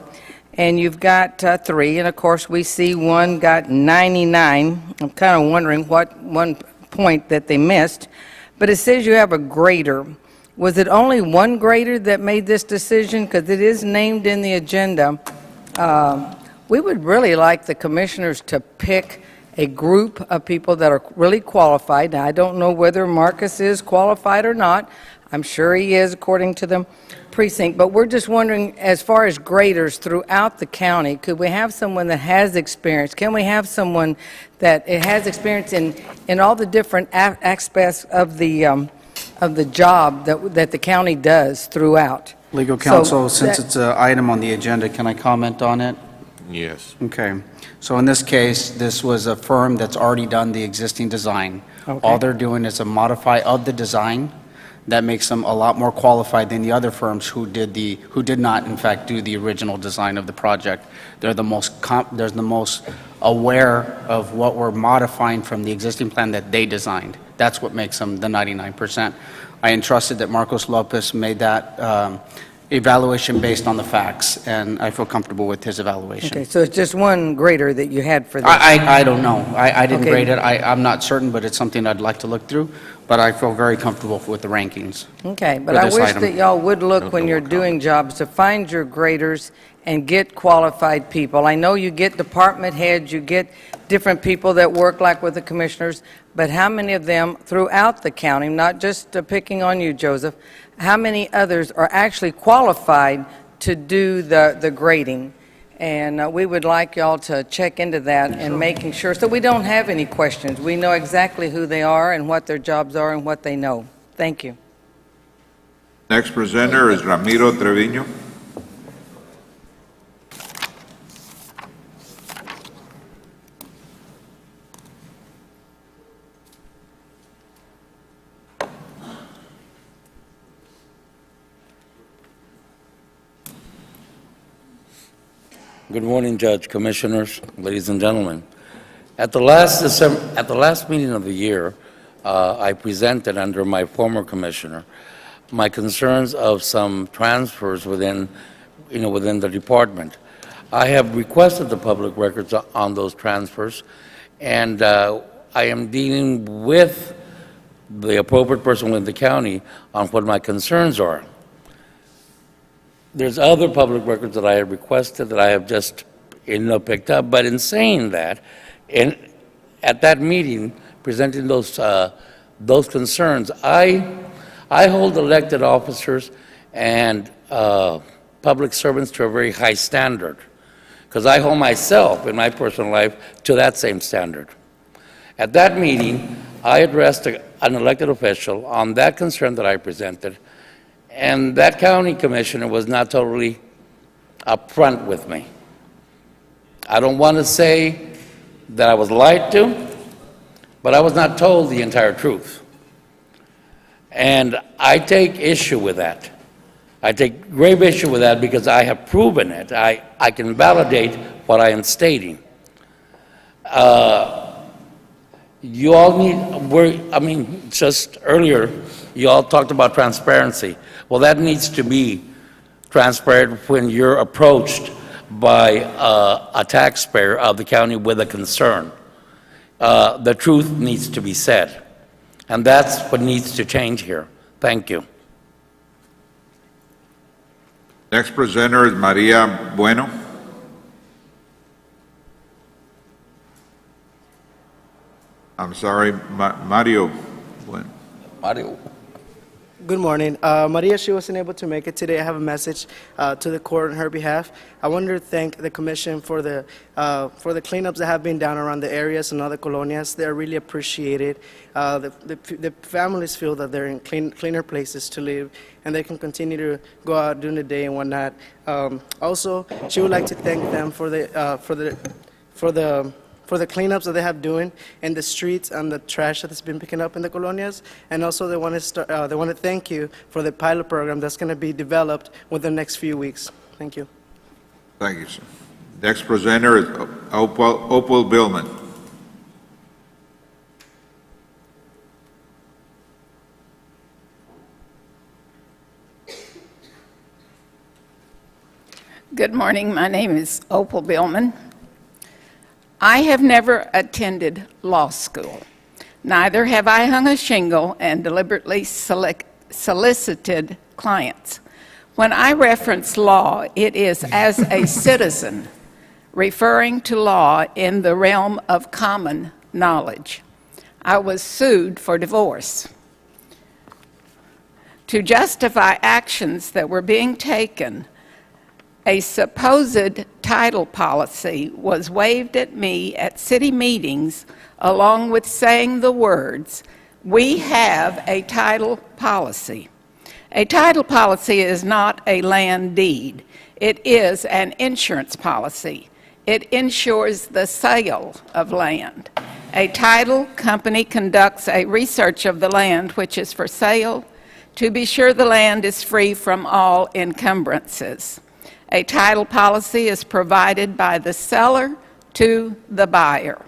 And you've got 3, and of course we see one got 99. I'm kind of wondering what one point that they missed. But it says you have a grader. Was it only one grader that made this decision? Because it is named in the agenda. We would really like the commissioners to pick a group of people that are really qualified. Now, I don't know whether Marcus is qualified or not. I'm sure he is according to the precinct. But we're just wondering, as far as graders throughout the county, could we have someone that has experience? Can we have someone that has experience in all the different aspects of the job that the county does throughout? Legal counsel, since it's an item on the agenda, can I comment on it? Yes. Okay. So in this case, this was a firm that's already done the existing design. Okay. All they're doing is a modify of the design. That makes them a lot more qualified than the other firms who did not, in fact, do the original design of the project. They're the most aware of what we're modifying from the existing plan that they designed. That's what makes them the 99%. I entrusted that Marcos Lopez made that evaluation based on the facts, and I feel comfortable with his evaluation. Okay, so it's just one grader that you had for this? I don't know. I didn't Okay. grade it. I'm not certain, but it's something I'd like to look through. But I feel very comfortable with the rankings. Okay, but for I this wish item. that y'all would look when you're doing jobs to find your graders and get qualified people. I know you get department heads, you get different people that work like with the commissioners, but how many of them throughout the county, not just picking on you, Joseph, how many others are actually qualified to do the grading? And we would like y'all to check into that and making sure, so we don't have any questions. We know exactly who they are and what their jobs are and what they know. Thank you. Next presenter is Ramiro Treviño. Good morning, Judge, Commissioners, ladies and gentlemen. At the last meeting of the year, I presented under my former commissioner my concerns of some transfers within the department. I have requested the public records on those transfers, and I am dealing with the appropriate person within the county on what my concerns are. There's other public records that I have requested that I have just picked up, but in saying that, at that meeting, presenting those concerns, I hold elected officers and public servants to a very high standard, because I hold myself in my personal life to that same standard. At that meeting, I addressed an elected official on that concern that I presented, and that county commissioner was not totally upfront with me. I don't want to say that I was lied to, but I was not told the entire truth. And I take issue with that. I take grave issue with that because I have proven it. I can validate what I am stating. You all need, just earlier, you all talked about transparency. Well, that needs to be transparent when you're approached by a taxpayer of the county with a concern. The truth needs to be said. And that's what needs to change here. Thank you. Next presenter is Maria Bueno. I'm sorry, Mario Bueno. Mario. Good morning. Maria, she wasn't able to make it today. I have a message to the court on her behalf. I wanted to thank the commission for the cleanups that have been done around the areas and other colonias. They're really appreciated. The families feel that they're in cleaner places to live, and they can continue to go out during the day and whatnot. Also, she would like to thank them for the cleanups that they have doing in the streets and the trash that has been picking up in the colonias. And also they want to thank you for the pilot program that's going to be developed within the next few weeks. Thank you. Thank you, sir. Next presenter is Opal Billman. Good morning. My name is Opal Billman. I have never attended law school. Neither have I hung a shingle and deliberately solicited clients. When I reference law, it is as a citizen, referring to law in the realm of common knowledge. I was sued for divorce. To justify actions that were being taken, a supposed title policy was waved at me at city meetings, along with saying the words, "We have a title policy." A title policy is not a land deed. It is an insurance policy. It insures the sale of land. A title company conducts a research of the land which is for sale to be sure the land is free from all encumbrances. A title policy is provided by the seller to the buyer.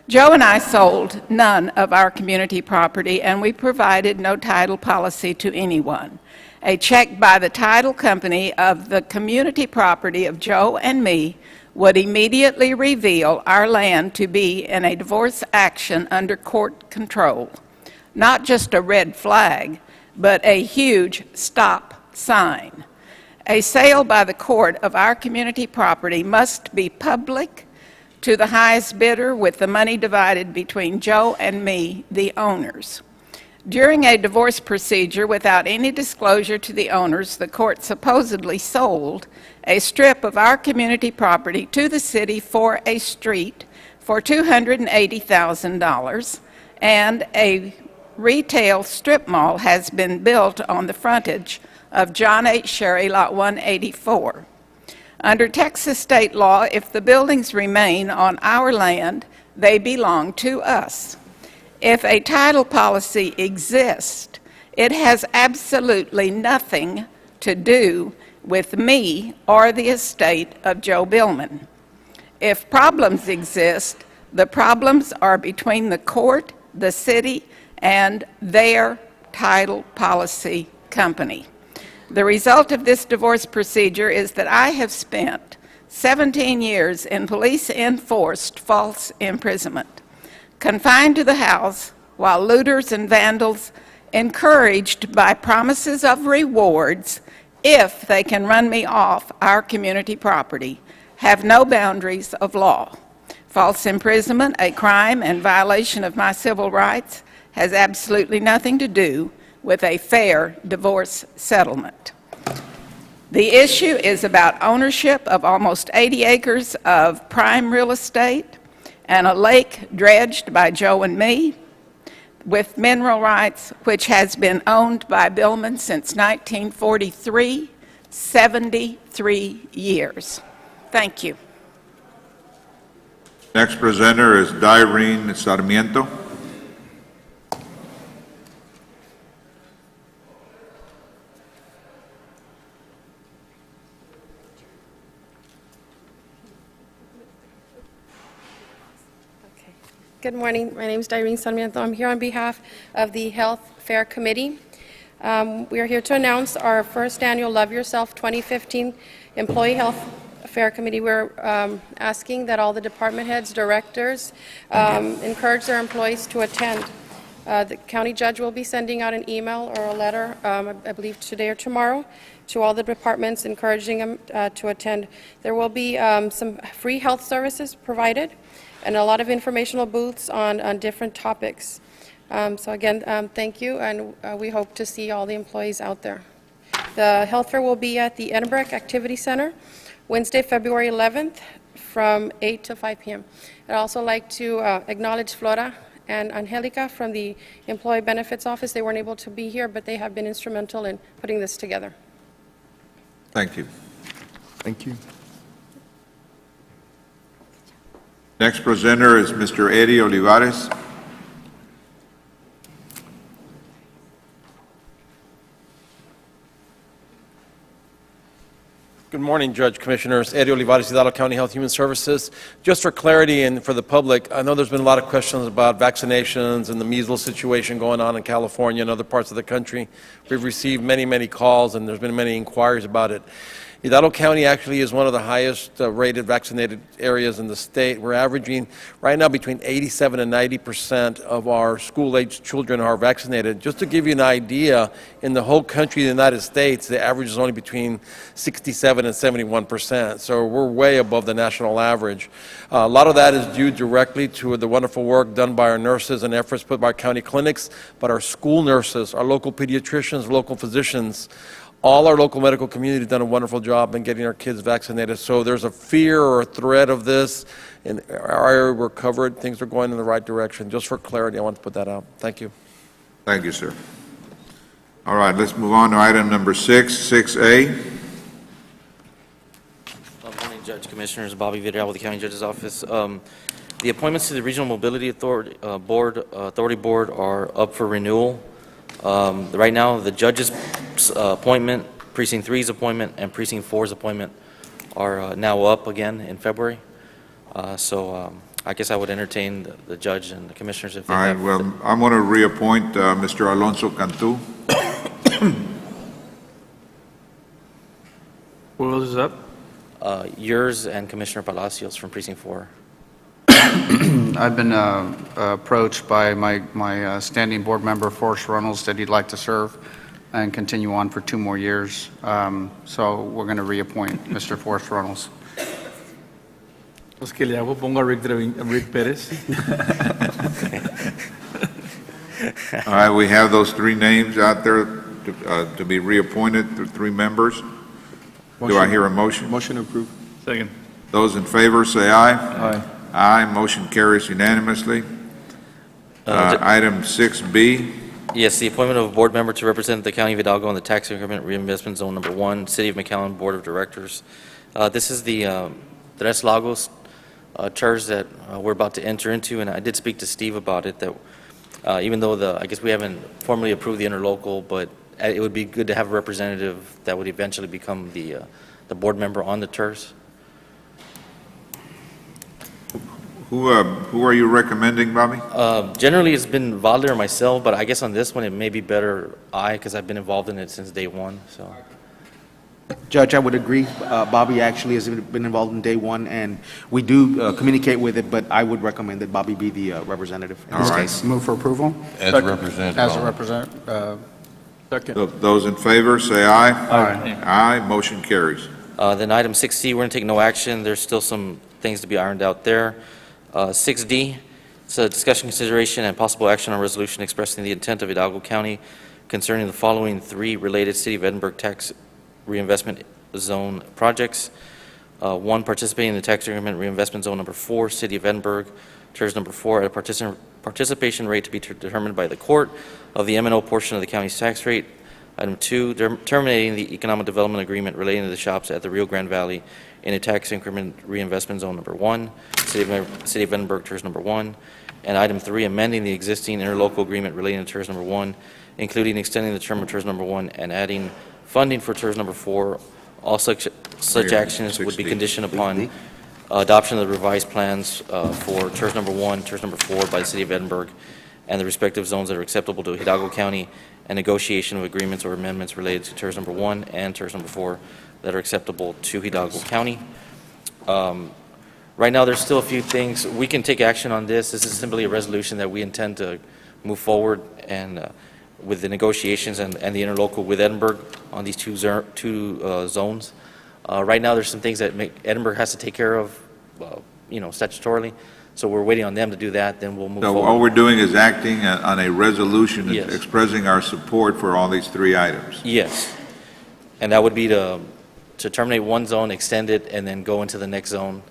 Joe and I sold none of our community property, and we provided no title policy to anyone. A check by the title company of the community property of Joe and me would immediately reveal our land to be in a divorce action under court control. Not just a red flag, but a huge stop sign. A sale by the court of our community property must be public to the highest bidder, with the money divided between Joe and me, the owners. During a divorce procedure without any disclosure to the owners, the court supposedly sold a strip of our community property to the city for a street for $280,000, and a retail strip mall has been built on the frontage of John H. Sherry, Lot 184. Under Texas state law, if the buildings remain on our land, they belong to us. If a title policy exists, it has absolutely nothing to do with me or the estate of Joe Billman. If problems exist, the problems are between the court, the city, and their title policy company. The result of this divorce procedure is that I have spent 17 years in police-enforced false imprisonment, confined to the house while looters and vandals, encouraged by promises of rewards if they can run me off our community property, have no boundaries of law. False imprisonment, a crime and violation of my civil rights, has absolutely nothing to do with a fair divorce settlement. The issue is about ownership of almost 80 acres of prime real estate and a lake dredged by Joe and me with mineral rights, which has been owned by Billman since 1943, 73 years. Thank you. Next presenter is Direne Sarmiento. Good morning. My name is Direne Sarmiento. I'm here on behalf of the Health Fair Committee. We are here to announce our first annual Love Yourself 2015 Employee Health Fair Committee. We're asking that all the department heads, directors, encourage their employees to attend. The county judge will be sending out an email or a letter, I believe today or tomorrow, to all the departments encouraging them to attend. There will be some free health services provided, and a lot of informational booths on different topics. So again, thank you, and we hope to see all the employees out there. The health fair will be at the Edinburgh Activity Center, Wednesday, February 11th, from 8 to 5 p.m. I'd also like to acknowledge Flora and Angelica from the Employee Benefits Office. They weren't able to be here, but they have been instrumental in putting this together. Thank you. Thank you. Next presenter is Mr. Eddie Olivares. Good morning, Judge, Commissioners. Eddie Olivares, Hidalgo County Health Human Services. Just for clarity and for the public, I know there's been a lot of questions about vaccinations and the measles situation going on in California and other parts of the country. We've received many, many calls, and there's been many inquiries about it. Hidalgo County actually is one of the highest rated vaccinated areas in the state. We're averaging right now between 87 and 90% of our school-aged children are vaccinated. Just to give you an idea, in the whole country of the United States, the average is only between 67 and 71%. So we're way above the national average. A lot of that is due directly to the wonderful work done by our nurses and efforts put by our county clinics, but our school nurses, our local pediatricians, local physicians, all our local medical community have done a wonderful job in getting our kids vaccinated. So there's a fear or a threat of this. In our area, we're covered. Things are going in the right direction. Just for clarity, I want to put that out. Thank you. Thank you, sir. All right, let's move on to item number 6A. Good morning, Judge, Commissioners. Bobby Vidal with the County Judge's Office. The appointments to the Regional Mobility Authority Board are up for renewal. Right now, the judge's appointment, Precinct 3's appointment, and Precinct 4's appointment are now up again in February. So I guess I would entertain the judge and the commissioners if they All right, have. well, I'm going to reappoint Mr. Alonso Cantu. Who else is up? Yours and Commissioner Palacios from Precinct 4. I've been approached by my standing board member, Forrest Reynolds, that he'd like to serve and continue on for 2 more years. So we're going to reappoint Mr. Forrest Reynolds. Pues que le hago, pongo a Rick Pérez. All right, we have those three names out there to be reappointed, the three members. Do I hear a motion? Motion approved. Second. Those in favor, say aye. Aye. Aye, motion carries unanimously. Item 6B, Yes, the appointment of a board member to represent the County of Hidalgo on the Tax Increment Reinvestment Zone Number 1, City of McAllen Board of Directors. This is the Tres Lagos TERS that we're about to enter into, and I did speak to Steve about it, that even though I guess we haven't formally approved the interlocal, but it would be good to have a representative that would eventually become the board member on the TERS. who are you recommending, Bobby? Generally, it's been Vodler or myself, but I guess on this one, it may be better because I've been involved in it since day one, so. Judge, I would agree. Bobby actually has been involved in day one, and we do communicate with it, but I would recommend that Bobby be the representative in this case. Move for approval? As a representative. As a representative. Second. Those in favor, say aye. Aye. Aye, motion carries. Then item 6C, we're going to take no action. There's still some things to be ironed out there. 6D, it's a discussion, consideration, and possible action on resolution expressing the intent of Hidalgo County concerning the following three related City of Edinburgh tax reinvestment zone projects. One, participating in the tax increment reinvestment zone number 4, City of Edinburgh, TERS number 4, at a participation rate to be determined by the court of the M&O portion of the county's tax rate. Item 2, terminating the economic development agreement relating to the shops at the Rio Grande Valley in a tax increment reinvestment zone number 1, City of Edinburgh, TERS number 1. And item 3, amending the existing interlocal agreement relating to TERS number 1, including extending the term of TERS number 1 and adding funding for TERS number 4. All such actions would be conditioned upon adoption of the revised plans for TERS number 1, TERS number 4 by the City of Edinburgh, and the respective zones that are acceptable to Hidalgo County, and negotiation of agreements or amendments related to TERS number 1 and TERS number 4 that are acceptable to Hidalgo County. Right now, there's still a few things. We can take action on this. This is simply a resolution that we intend to move forward and with the negotiations and the interlocal with Edinburgh on these two zones. Right now, there's some things that Edinburgh has to take care of, statutorily. So we're waiting on them to do that, then we'll move So forward. all we're doing is acting on a resolution Yes. expressing our support for all these three items. Yes. And that would be to terminate one zone, extend it, and then go into the next zone.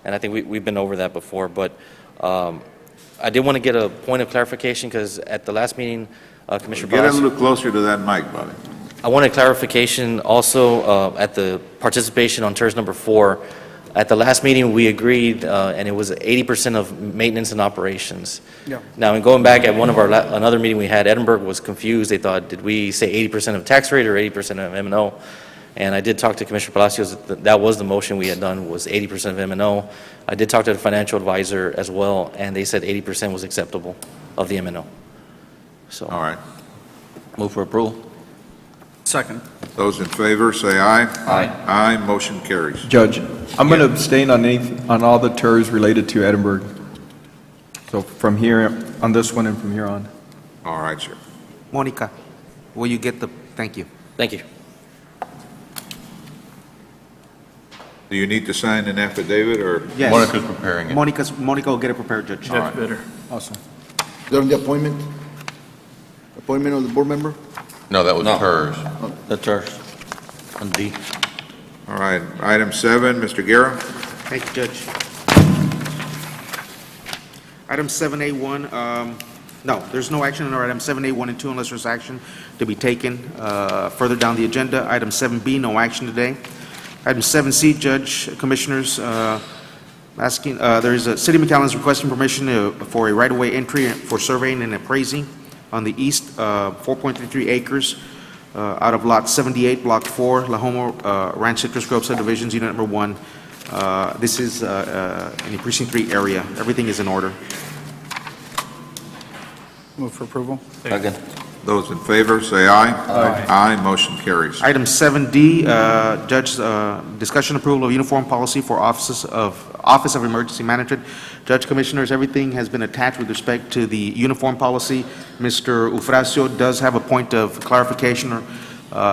And I think we've been over that before, but I did want to get a point of clarification because at the last meeting, Commissioner Get a Palacio, little closer to that mic, Bobby. I wanted clarification also at the participation on TERS number 4. At the last meeting, we agreed, and it was 80% of maintenance and operations. Yeah. Now, in going back at one of another meeting we had, Edinburgh was confused. They thought, did we say 80% of tax rate or 80% of M&O? And I did talk to Commissioner Palacios. That was the motion we had done, was 80% of M&O. I did talk to the financial advisor as well, and they said 80% was acceptable of the M&O. So. All right. Move for approval. Second. Those in favor, say aye. Aye. Aye, motion carries. Judge, I'm going to abstain on all the TERS related to Edinburgh. So from here, on this one and from here on. All right, sir. Monica, will you get thank you. Thank you. Do you need to sign an affidavit, or? Yes. Monica's preparing it. Monica will get it prepared, Judge. All right. Better. Awesome. During the appointment of the board member? No, that was TERS. The TERS. On D. All right, item 7, Mr. Guerra. Thank you, Judge. Item 7A1, no, there's no action on item 7A1 and 2 unless there's action to be taken further down the agenda. Item 7B, no action today. Item 7C, Judge, Commissioners, there's a City of McAllen is requesting permission for a right-of-way entry for surveying and appraising on the east 4.33 acres out of Lot 78, Block 4, La Homo Ranch Citrus Grove Subdivisions, Unit Number 1. This is in the Precinct 3 area. Everything is in order. Move for approval? Second. Those in favor, say aye. Aye. Aye, motion carries. Item 7D, Judge, discussion approval of uniform policy for Office of Emergency Management. Judge, Commissioners, everything has been attached with respect to the uniform policy. Mr. Ufracio does have a point of clarification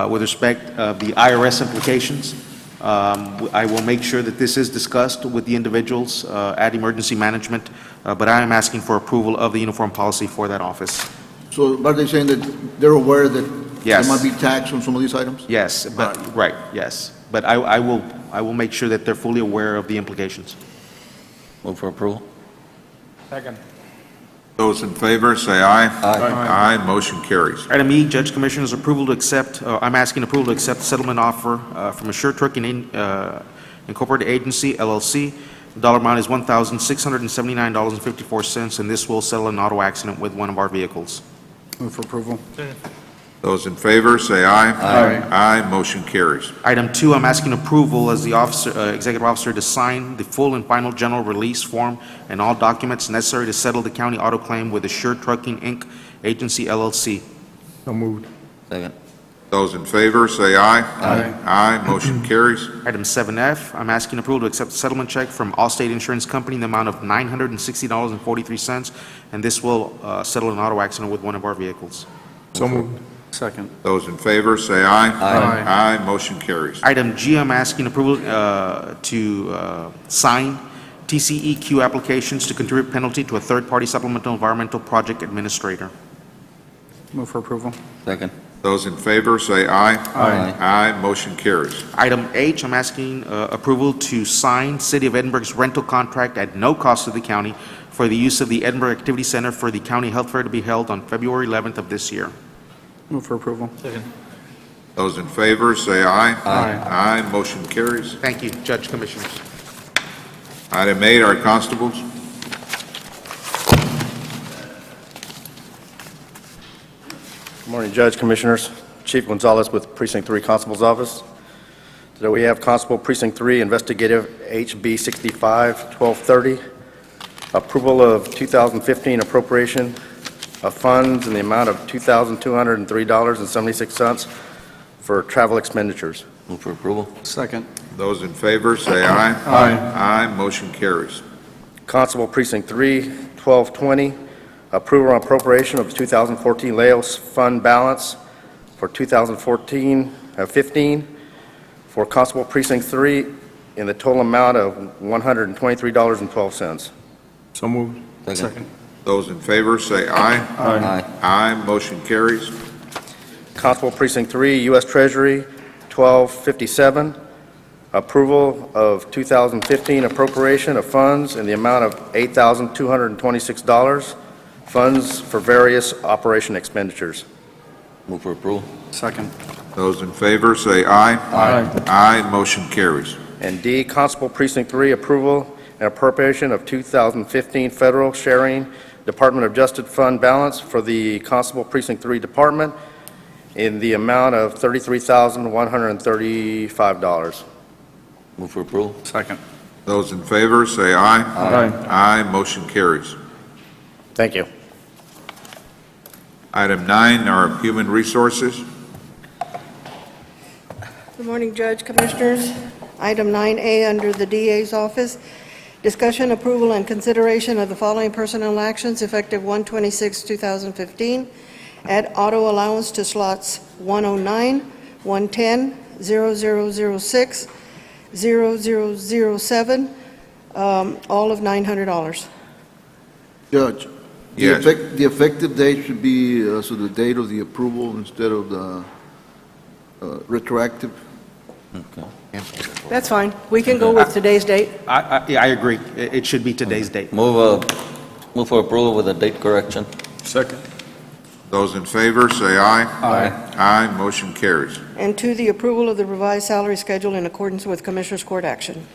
with respect of the IRS implications. I will make sure that this is discussed with the individuals at Emergency Management, but I am asking for approval of the uniform policy for that office. So are they saying that they're aware that Yes. there might be tax on some of these items? Yes, but, right, yes. But I will make sure that they're fully aware of the implications. Move for approval. Second. Those in favor, say aye. Aye. Motion carries. Item E, Judge Commissioners, approval to accept, I'm asking approval to accept the settlement offer from Assured Trucking Incorporated Agency, LLC. The dollar amount is $1,679.54, and this will settle an auto accident with one of our vehicles. Move for approval. Those in favor, say aye. Aye. Motion carries. Item 2, I'm asking approval as the executive officer to sign the full and final general release form and all documents necessary to settle the county auto claim with Assured Trucking, Inc., Agency, LLC. So moved. Second. Those in favor, say aye. Aye. Motion carries. Item 7F, I'm asking approval to accept a settlement check from Allstate Insurance Company in the amount of $960.43, and this will settle an auto accident with one of our vehicles. So moved. Second. Those in favor, say aye. Aye. Motion carries. Item G, I'm asking approval to sign TCEQ applications to contribute penalty to a third-party supplemental environmental project administrator. Move for approval. Second. Those in favor, say aye. Aye. Motion carries. Item H, I'm asking approval to sign City of Edinburgh's rental contract at no cost to the county for the use of the Edinburgh Activity Center for the county health fair to be held on February 11th of this year. Move for approval. Those in favor, say aye. Aye. Motion carries. Thank you, Judge Commissioners. Item 8, our constables. Good morning, Judge, Commissioners. Chief Gonzalez with Precinct 3 Constable's Office. Today we have Constable Precinct 3 Investigative HB 65-1230, approval of 2015 appropriation of funds in the amount of $2,203.76 for travel expenditures. Move for approval. Second. Those in favor, say aye. Aye. Motion carries. Constable Precinct 3 1220, approval and appropriation of 2014 layoffs fund balance for 2014-15 for Constable Precinct 3 in the total amount of $123.12. So moved. Second. Those in favor, say aye. Aye. Motion carries. Constable Precinct 3, U.S. Treasury, 1257, approval of 2015 appropriation of funds in the amount of $8,226, funds for various operation expenditures. Move for approval. Second. Those in favor, say aye. Aye. Motion carries. And D, Constable Precinct 3, approval and appropriation of 2015 federal sharing Department of Justice fund balance for the Constable Precinct 3 Department in the amount of $33,135. Move for approval. Second. Those in favor, say aye. Aye. Motion carries. Thank you. Item 9, our human resources. Good morning, Judge, Commissioners. Item 9A under the DA's office, discussion, approval, and consideration of the following personnel actions effective 1/26/2015. Add auto allowance to slots 109, 110, 0006, 0007, all of $900. Judge? Yes. The effective date should be, so the date of the approval instead of the retroactive? Okay. That's fine. We can go with today's date. I agree. It should be today's date. Move for approval with a date correction. Second. Those in favor, say aye. Aye. Motion carries. And to the approval of the revised salary schedule in accordance with Commissioners Court action.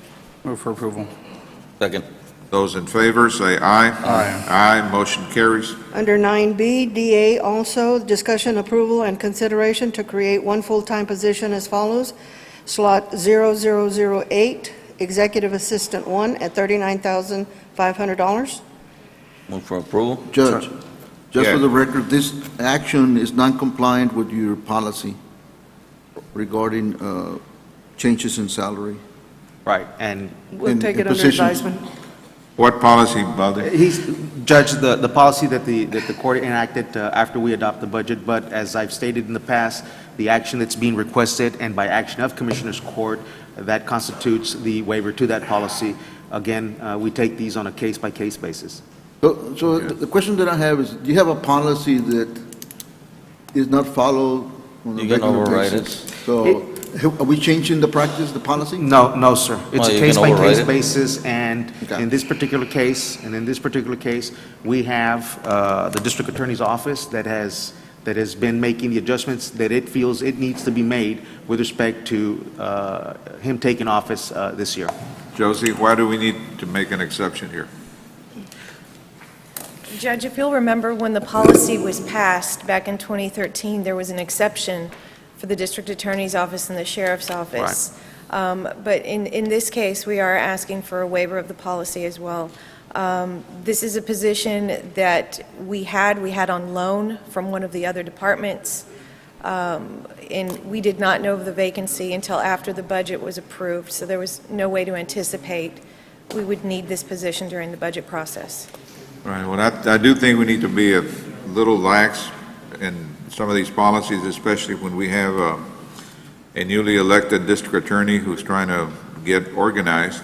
Move for approval. Second. Those in favor, say aye. Aye. Motion carries. Under 9B, DA also, discussion, approval, and consideration to create one full-time position as follows. Slot 0008, Executive Assistant 1 at $39,500. Move for approval. Judge, just for the record, this action is non-compliant with your policy regarding changes in salary. Right, and We'll take it under advisement. What policy, Baldi? Judge, the policy that the court enacted after we adopt the budget, but as I've stated in the past, the action that's being requested and by action of Commissioners Court, that constitutes the waiver to that policy. Again, we take these on a case-by-case basis. So the question that I have is, do you have a policy that is not followed on a You can regular override it. basis. So, are we changing the practice, the policy? No, no, sir. It's Well, a you can override case-by-case it. basis, and Okay. in this particular case, we have the district attorney's office that has been making the adjustments that it feels it needs to be made with respect to him taking office this year. Josie, why do we need to make an exception here? Judge, if you'll remember, when the policy was passed back in 2013, there was an exception for the district attorney's office and the sheriff's office. But in this case, we are asking for a waiver of the policy as well. This is a position that we had on loan from one of the other departments, and we did not know of the vacancy until after the budget was approved, so there was no way to anticipate we would need this position during the budget process. Right, well, I do think we need to be a little lax in some of these policies, especially when we have a newly elected district attorney who's trying to get organized.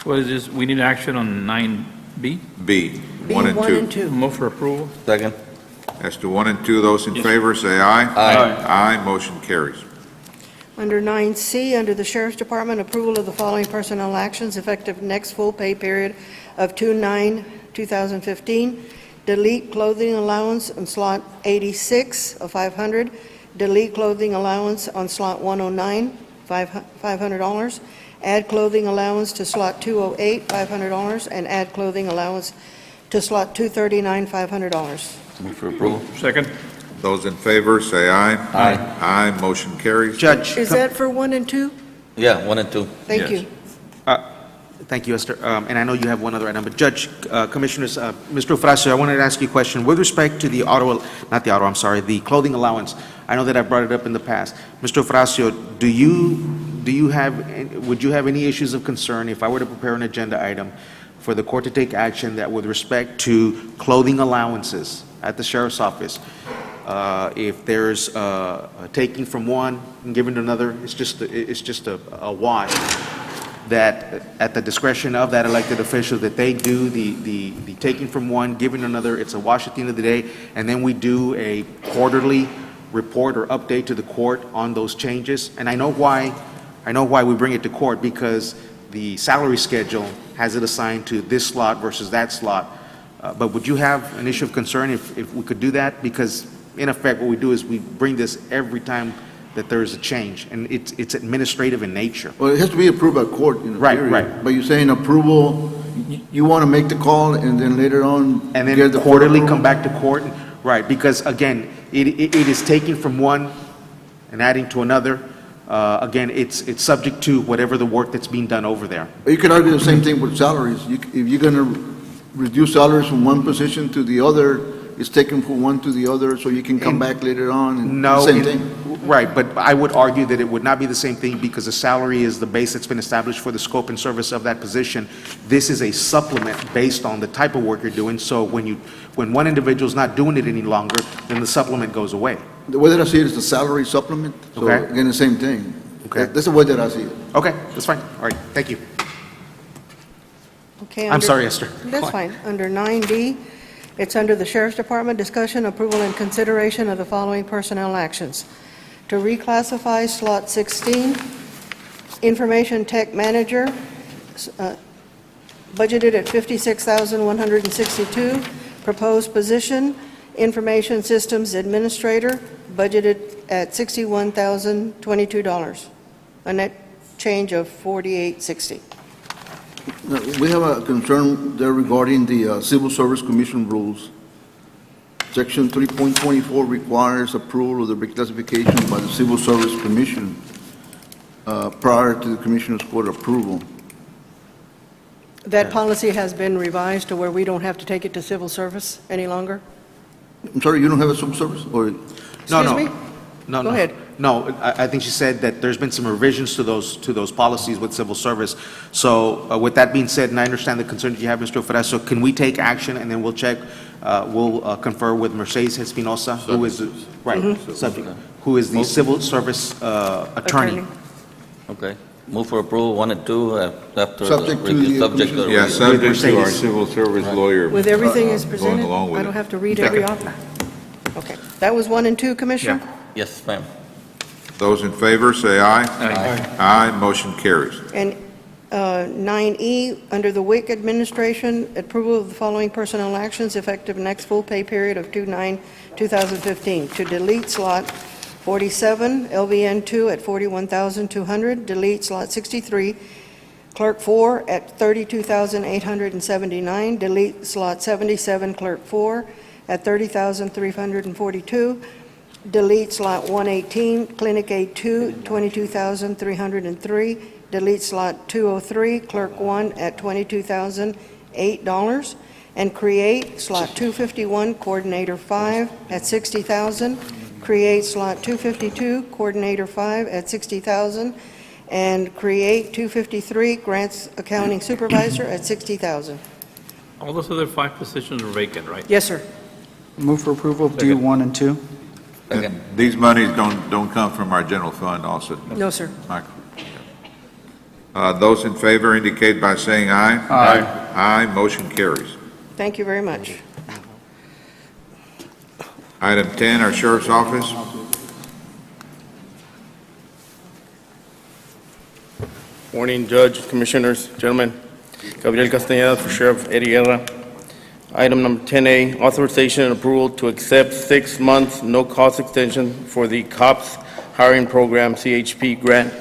What is this, we need action on 9B? B, 1 and 2. Move for approval. Second. As to 1 and 2, those in favor, say aye. Aye. Aye, motion carries. Under 9C, under the Sheriff's Department, approval of the following personnel actions effective next full pay period of 2/9/2015. Delete clothing allowance on slot 86 of $500. Delete clothing allowance on slot 109, $500. Add clothing allowance to slot 208, $500. And add clothing allowance to slot 239, $500. Move for approval. Second. Those in favor, say aye. Aye. Aye, motion carries. Judge. Is that for 1 and 2? Yeah, 1 and 2. Thank Yes. you. Thank you, Esther. And I know you have one other item, but Judge, Commissioners, Mr. Ofracio, I wanted to ask you a question. With respect to the the clothing allowance, I know that I've brought it up in the past. Mr. Ofracio, would you have any issues of concern if I were to prepare an agenda item for the court to take action that with respect to clothing allowances at the sheriff's office, if there's taking from one and giving to another, it's just a wash, that at the discretion of that elected official, that they do the taking from one, giving another, it's a wash at the end of the day, and then we do a quarterly report or update to the court on those changes. And I know why we bring it to court, because the salary schedule has it assigned to this slot versus that slot. But would you have an issue of concern if we could do that? Because in effect, what we do is we bring this every time that there is a change, and it's administrative in nature. Well, it has to be approved by court, Right, period. right. But you're saying approval, you want to make the call and then later on And get then the quarterly court come back to court, right, because again, it is taking from one and adding to another. Again, it's subject to whatever the work that's being done over there. You could argue the same thing with salaries. If you're going to reduce salaries from one position to the other, it's taken from one to the other, so you can come back later on and No, same thing. right, but I would argue that it would not be the same thing, because the salary is the base that's been established for the scope and service of that position. This is a supplement based on the type of work you're doing, so when one individual's not doing it any longer, then the supplement goes away. The way that I see it is the salary supplement, so Okay. again, the same thing. Okay. That's the way that I see it. Okay, that's fine, all right, thank you. Okay. I'm sorry, Esther. That's fine. Under 9D, it's under the Sheriff's Department, discussion, approval, and consideration of the following personnel actions. To reclassify slot 16, Information Tech Manager, budgeted at $56,162. Proposed position, Information Systems Administrator, budgeted at $61,022. A net change of $48,60. Now, we have a concern there regarding the Civil Service Commission rules. Section 3.24 requires approval of the reclassification by the Civil Service Commission prior to the Commissioner's Court approval. That policy has been revised to where we don't have to take it to civil service any longer? I'm sorry, you don't have a civil service, or? Excuse me? No, Go no. ahead. No, I think she said that there's been some revisions to those policies with civil service. So with that being said, and I understand the concern that you have, Mr. Ofracio, can we take action, and then we'll check, we'll confer with Mercedes Espinosa, who is, subject, who is the civil service attorney. Okay. Move for approval 1 and 2 after. Subject to the subject to. Yeah, subject to our civil service lawyer. With everything is going presented, along with I don't it. have to read every Okay. offer. Okay, that was 1 and 2, Commissioner? Yes, ma'am. Those in favor, say aye. Aye, motion carries. And 9E, under the WIC administration, approval of the following personnel actions effective next full pay period of 2/9/2015. To delete slot 47, LVN 2 at 41,200, delete slot 63, clerk 4 at 32,879, delete slot 77, clerk 4 at 30,342, delete slot 118, clinic aid 2, 22,303, delete slot 203, clerk 1 at $22,008, and create slot 251, coordinator 5 at $60,000, create slot 252, coordinator 5 at $60,000, and create 253, grants accounting supervisor at $60,000. All those other 5 positions are vacant, right? Yes, sir. Move for approval of D1 and 2. And these monies don't come from our general fund also? No, sir. Michael? Those in favor indicate by saying aye. Aye. Aye, motion carries. Thank you very much. Item 10, our Sheriff's Office. Morning, Judge, Commissioners, gentlemen. Gabriel Castañeda for Sheriff Eddie Guerra. Item number 10A, authorization and approval to accept 6 months no-cost extension for the COPS Hiring Program CHP grant.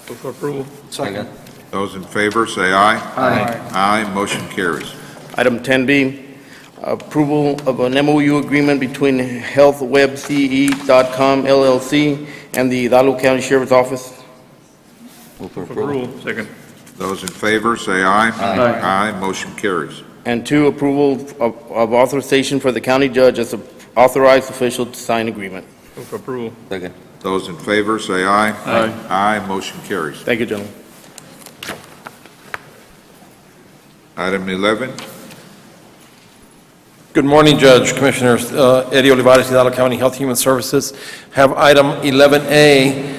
Move for approval. Second. Those in favor, say aye. Aye. Aye, motion carries. Item 10B, approval of an MOU agreement between healthwebce.com LLC and the Hidalgo County Sheriff's Office. Move for Approval. Second. Those in favor, say aye. Aye. Aye, motion carries. And 2, approval of authorization for the county judge as an authorized official to sign agreement. Move for approval. Second. Those in favor, say aye. Aye. Aye, motion carries. Thank you, gentlemen. Item 11. Good morning, Judge, Commissioners. Eddie Olivares, Hidalgo County Health Human Services. Have item 11A,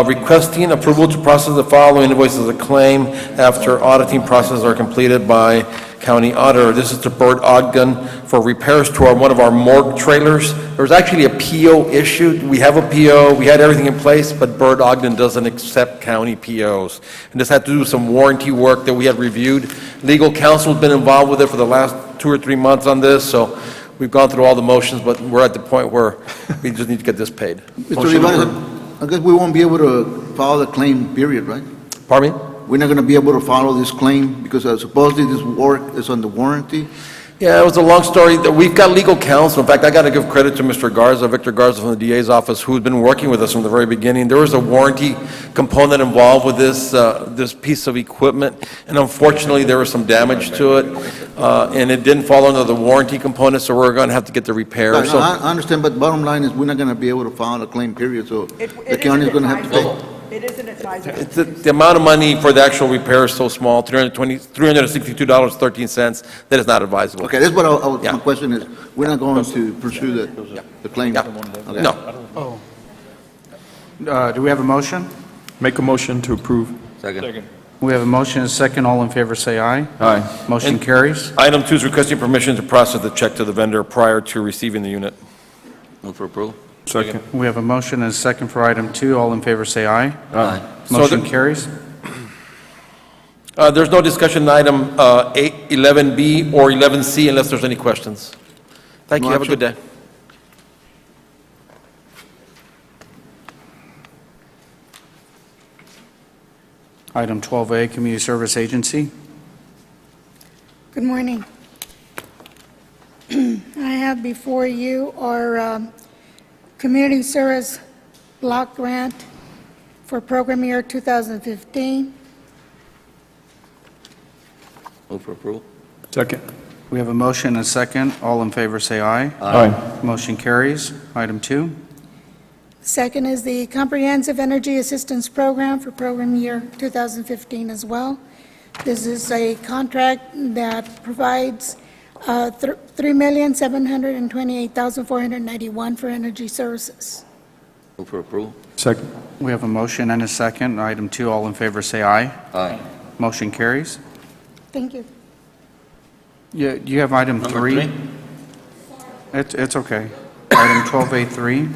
requesting approval to process the following invoices as a claim after auditing processes are completed by county auditor. This is to Bert Ogden for repairs to one of our morgue trailers. There was actually a PO issued. We have a PO. We had everything in place, but Bert Ogden doesn't accept county POs. And this had to do with some warranty work that we had reviewed. Legal counsel has been involved with it for the last 2 or 3 months on this, so we've gone through all the motions, but we're at the point where we just need to get this paid. Mr. Olivares, I guess we won't be able to file the claim, period, right? Pardon me? We're not going to be able to follow this claim because supposedly this work is under warranty. Yeah, it was a long story. We've got legal counsel. In fact, I got to give credit to Mr. Garza, Victor Garza from the DA's office, who's been working with us from the very beginning. There was a warranty component involved with this piece of equipment, and unfortunately, there was some damage to it, and it didn't fall under the warranty component, so we're going to have to get the repair. No, So I understand, but bottom line is we're not going to be able to file a claim, period, so the county is going to have to pay. It is an advisory. the amount of money for the actual repair is so small, $362.13, that is not advisable. Okay, that's what my question is. We're not going to pursue the claim. Okay. No. Do we have a motion? Make a motion to approve. Second. We have a motion and a second. All in favor, say aye. Aye. Motion And- carries. Item 2 is requesting permission to process the check to the vendor prior to receiving the unit. Move for approval. Second. We have a motion and a second for item 2. All in favor, say aye. Aye. Motion carries. There's no discussion on item 11B or 11C unless there's any questions. Thank you. Have a good day. Item 12A, Community Service Agency. Good morning. I have before you our community service block grant for program year 2015. Move for approval. Second. We have a motion and a second. All in favor, say aye. Aye. Motion carries. Item 2. Second is the Comprehensive Energy Assistance Program for program year 2015 as well. This is a contract that provides $3,728,491 for energy services. Move for approval. Second. We have a motion and a second. Item 2, all in favor, say aye. Aye. Motion carries. Thank you. You have item Number 3. three? It's okay. Item 12A3.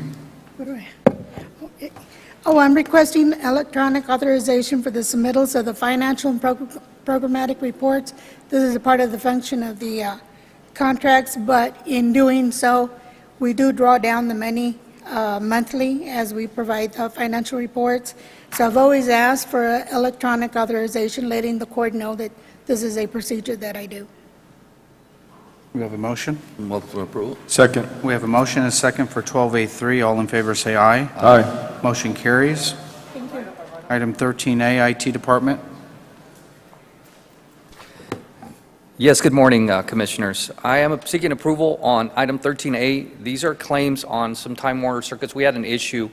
What do I- Oh, I'm requesting electronic authorization for the submittals of the financial and programmatic reports. This is a part of the function of the contracts, but in doing so, we do draw down the money monthly as we provide financial reports. So I've always asked for electronic authorization, letting the court know that this is a procedure that I do. We have a motion. Move for approval. Second. We have a motion and a second for 12A3. All in favor, say aye. Aye. Motion carries. Thank you. Item 13A, IT Department. Yes, good morning, Commissioners. I am seeking approval on item 13A. These are claims on some Time Warner circuits. We had an issue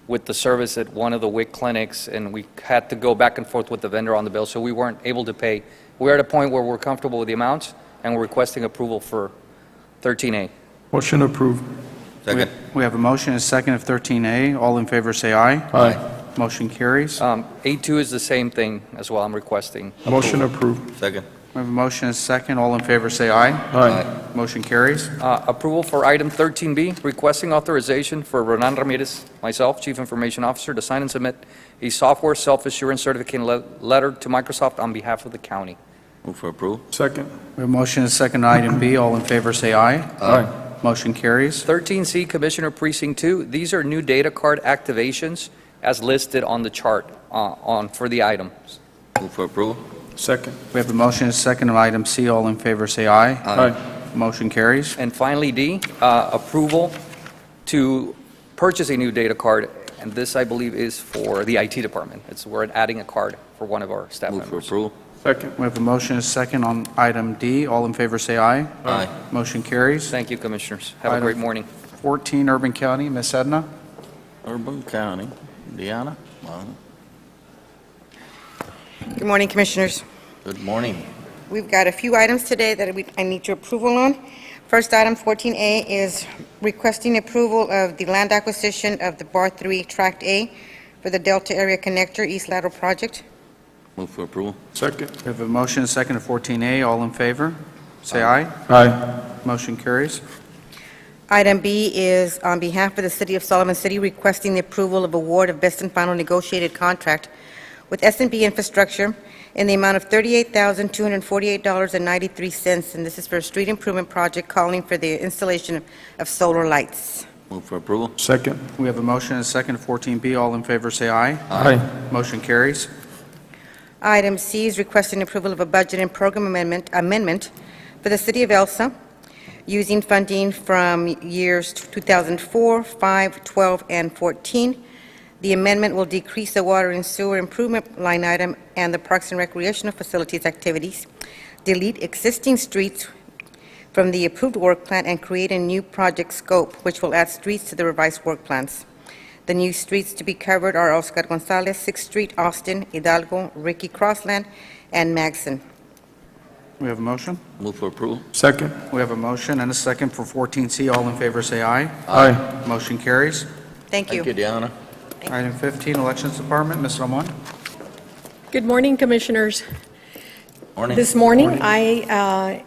with the service at one of the WIC clinics, and we had to go back and forth with the vendor on the bill, so we weren't able to pay. We're at a point where we're comfortable with the amounts, and we're requesting approval for 13A. Motion approved. Second. We have a motion and a second of 13A. All in favor, say aye. Aye. Motion carries. A2 is the same thing as well. I'm requesting. Motion approved. Second. We have a motion and a second. All in favor, say aye. Aye. Motion carries. Approval for item 13B, requesting authorization for Renan Ramirez, myself, Chief Information Officer, to sign and submit a software self-assurance certificate letter to Microsoft on behalf of the county. Move for approval. Second. We have a motion and a second on item B. All in favor, say aye. Aye. Motion carries. 13C, Commissioner Precinct 2, these are new data card activations as listed on the chart for the items. Move for approval. Second. We have a motion and a second on item C. All in favor, say aye. Aye. Motion carries. And finally, D, approval to purchase a new data card, and this, I believe, is for the IT department. We're adding a card for one of our staff Move for members. approval. Second. We have a motion and a second on item D. All in favor, say aye. Aye. Motion carries. Thank you, Commissioners. Have a Item great morning. 14, Urban County, Ms. Edna. Urban County. Deanna? Good morning, Commissioners. Good morning. We've got a few items today that I need your approval on. First item, 14A, is requesting approval of the land acquisition of the Bar 3 Tract A for the Delta Area Connector East Lateral Project. Move for approval. Second. We have a motion and a second to 14A. All in favor, say aye. Aye. Motion carries. Item B is on behalf of the City of Sullivan City requesting the approval of award of best and final negotiated contract with S&B Infrastructure in the amount of $38,248.93, and this is for a street improvement project calling for the installation of solar lights. Move for approval. Second. We have a motion and a second to 14B. All in favor, say aye. Aye. Motion carries. Item C is requesting approval of a budget and program amendment for the City of Elsa using funding from years 2004, 5, 12, and 14. The amendment will decrease the water and sewer improvement line item and the Parks and Recreational Facilities activities, delete existing streets from the approved work plan, and create a new project scope, which will add streets to the revised work plans. The new streets to be covered are Oscar Gonzalez, 6th Street, Austin, Hidalgo, Ricky Crossland, and Magson. We have a motion. Move for approval. Second. We have a motion and a second for 14C. All in favor, say aye. Aye. Motion carries. Thank you. Thank you, Deanna. Item 15, Elections Department, Ms. Ramon. Good morning, Commissioners. Morning. This morning, I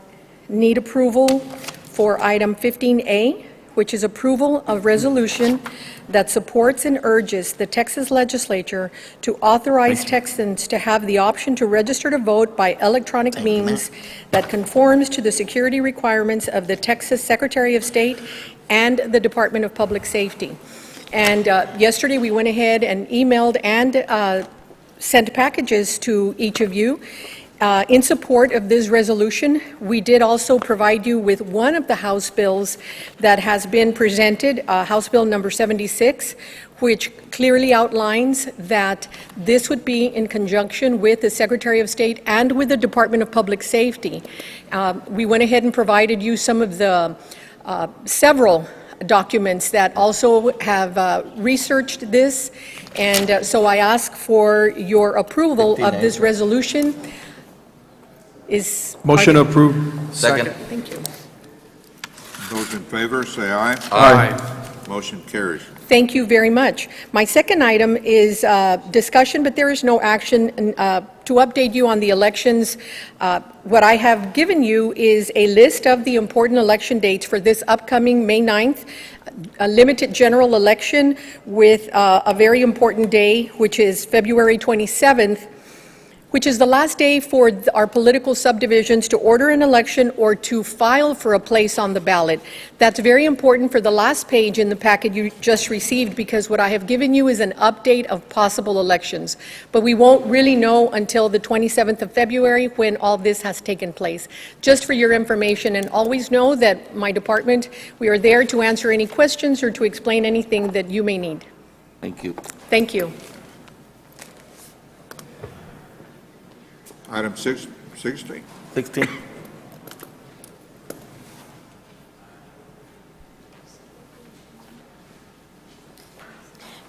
need approval for item 15A, which is approval of resolution that supports and urges the Texas Legislature to authorize Texans to have the option to register to vote by electronic means that conforms to the security requirements of the Texas Secretary of State and the Department of Public Safety. And yesterday, we went ahead and emailed and sent packages to each of you in support of this resolution. We did also provide you with one of the House bills that has been presented, House Bill number 76, which clearly outlines that this would be in conjunction with the Secretary of State and with the Department of Public Safety. We went ahead and provided you some of the several documents that also have researched this, and so I ask for your approval of this resolution. Motion approved. Second. Thank you. Those in favor, say aye. Aye. Motion carries. Thank you very much. My second item is discussion, but there is no action to update you on the elections, what I have given you is a list of the important election dates for this upcoming May 9th, a limited general election with a very important day, which is February 27th, which is the last day for our political subdivisions to order an election or to file for a place on the ballot. That's very important for the last page in the packet you just received, because what I have given you is an update of possible elections. But we won't really know until the 27th of February when all this has taken place. Just for your information, and always know that my department, we are there to answer any questions or to explain anything that you may need. Thank you. Thank you. Item 16. 16.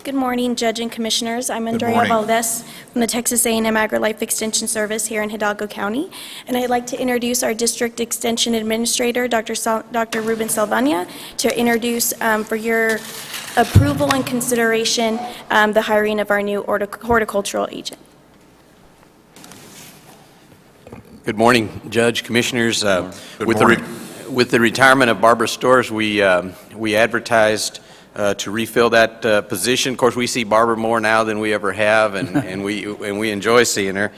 Good morning, Judge and Commissioners. I'm Good Andrea morning. Valdez from the Texas A&M AgriLife Extension Service here in Hidalgo County, and I'd like to introduce our District Extension Administrator, Dr. Ruben Salvania, to introduce for your approval and consideration the hiring of our new horticultural agent. Good morning, Judge, Commissioners. Good morning. With the retirement of Barbara Storrs, we advertised to refill that position. Of course, we see Barbara more now than we ever have, and we enjoy seeing her.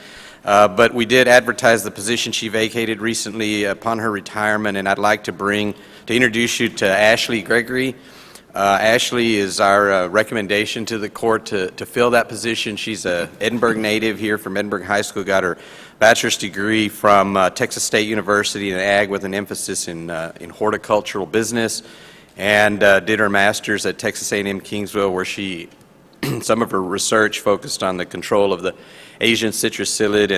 But we did advertise the position she vacated recently upon her retirement, and I'd like to introduce you to Ashley Gregory. Ashley is our recommendation to the court to fill that position. She's a Edinburgh native here from Edinburgh High School, got her bachelor's degree from Texas State University in ag with an emphasis in horticultural business, and did her master's at Texas A&M Kingsville, where some of her research focused on the control of the Asian citrus psyllid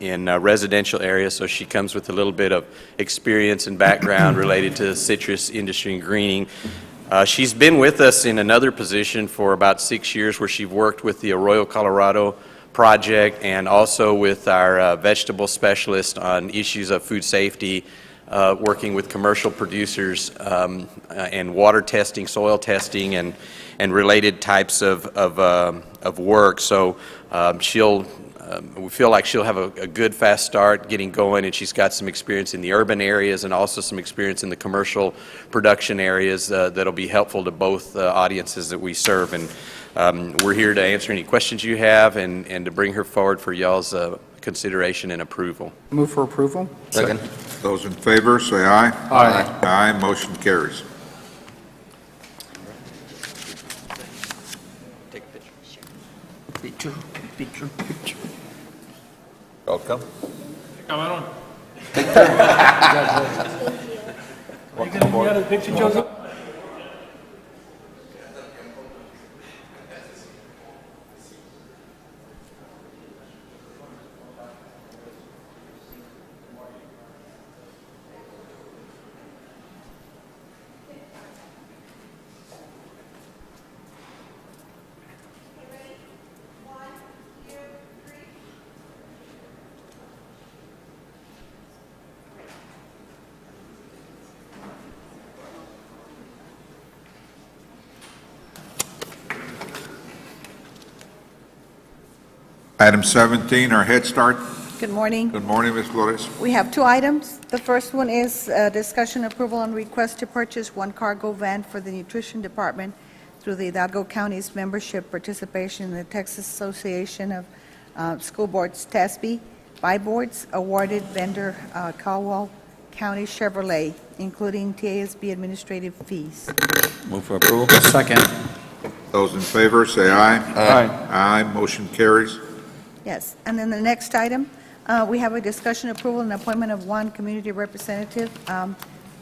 in residential areas, so she comes with a little bit of experience and background related to the citrus industry and greening. She's been with us in another position for about 6 years, where she worked with the Arroyo Colorado project and also with our vegetable specialist on issues of food safety, working with commercial producers and water testing, soil testing, and related types of work. So we feel like she'll have a good, fast start getting going, and she's got some experience in the urban areas and also some experience in the commercial production areas that'll be helpful to both audiences that we serve. And we're here to answer any questions you have and to bring her forward for y'all's consideration and approval. Move for approval. Second. Those in favor, say aye. Aye. Aye, motion carries. Take a picture. Picture. Welcome. Camarón. Welcome aboard. a picture, Joseph? Item 17, our Head Start. Good morning. Good morning, Ms. Flores. We have two items. The first one is discussion approval and request to purchase one cargo van for the Nutrition Department through the Hidalgo County's membership participation in the Texas Association of School Boards, TASB, by boards awarded vendor Caldwell County Chevrolet, including TASB administrative fees. Move for approval. Second. Those in favor, say aye. Aye. Aye, motion carries. Yes, and then the next item, we have a discussion approval and appointment of one community representative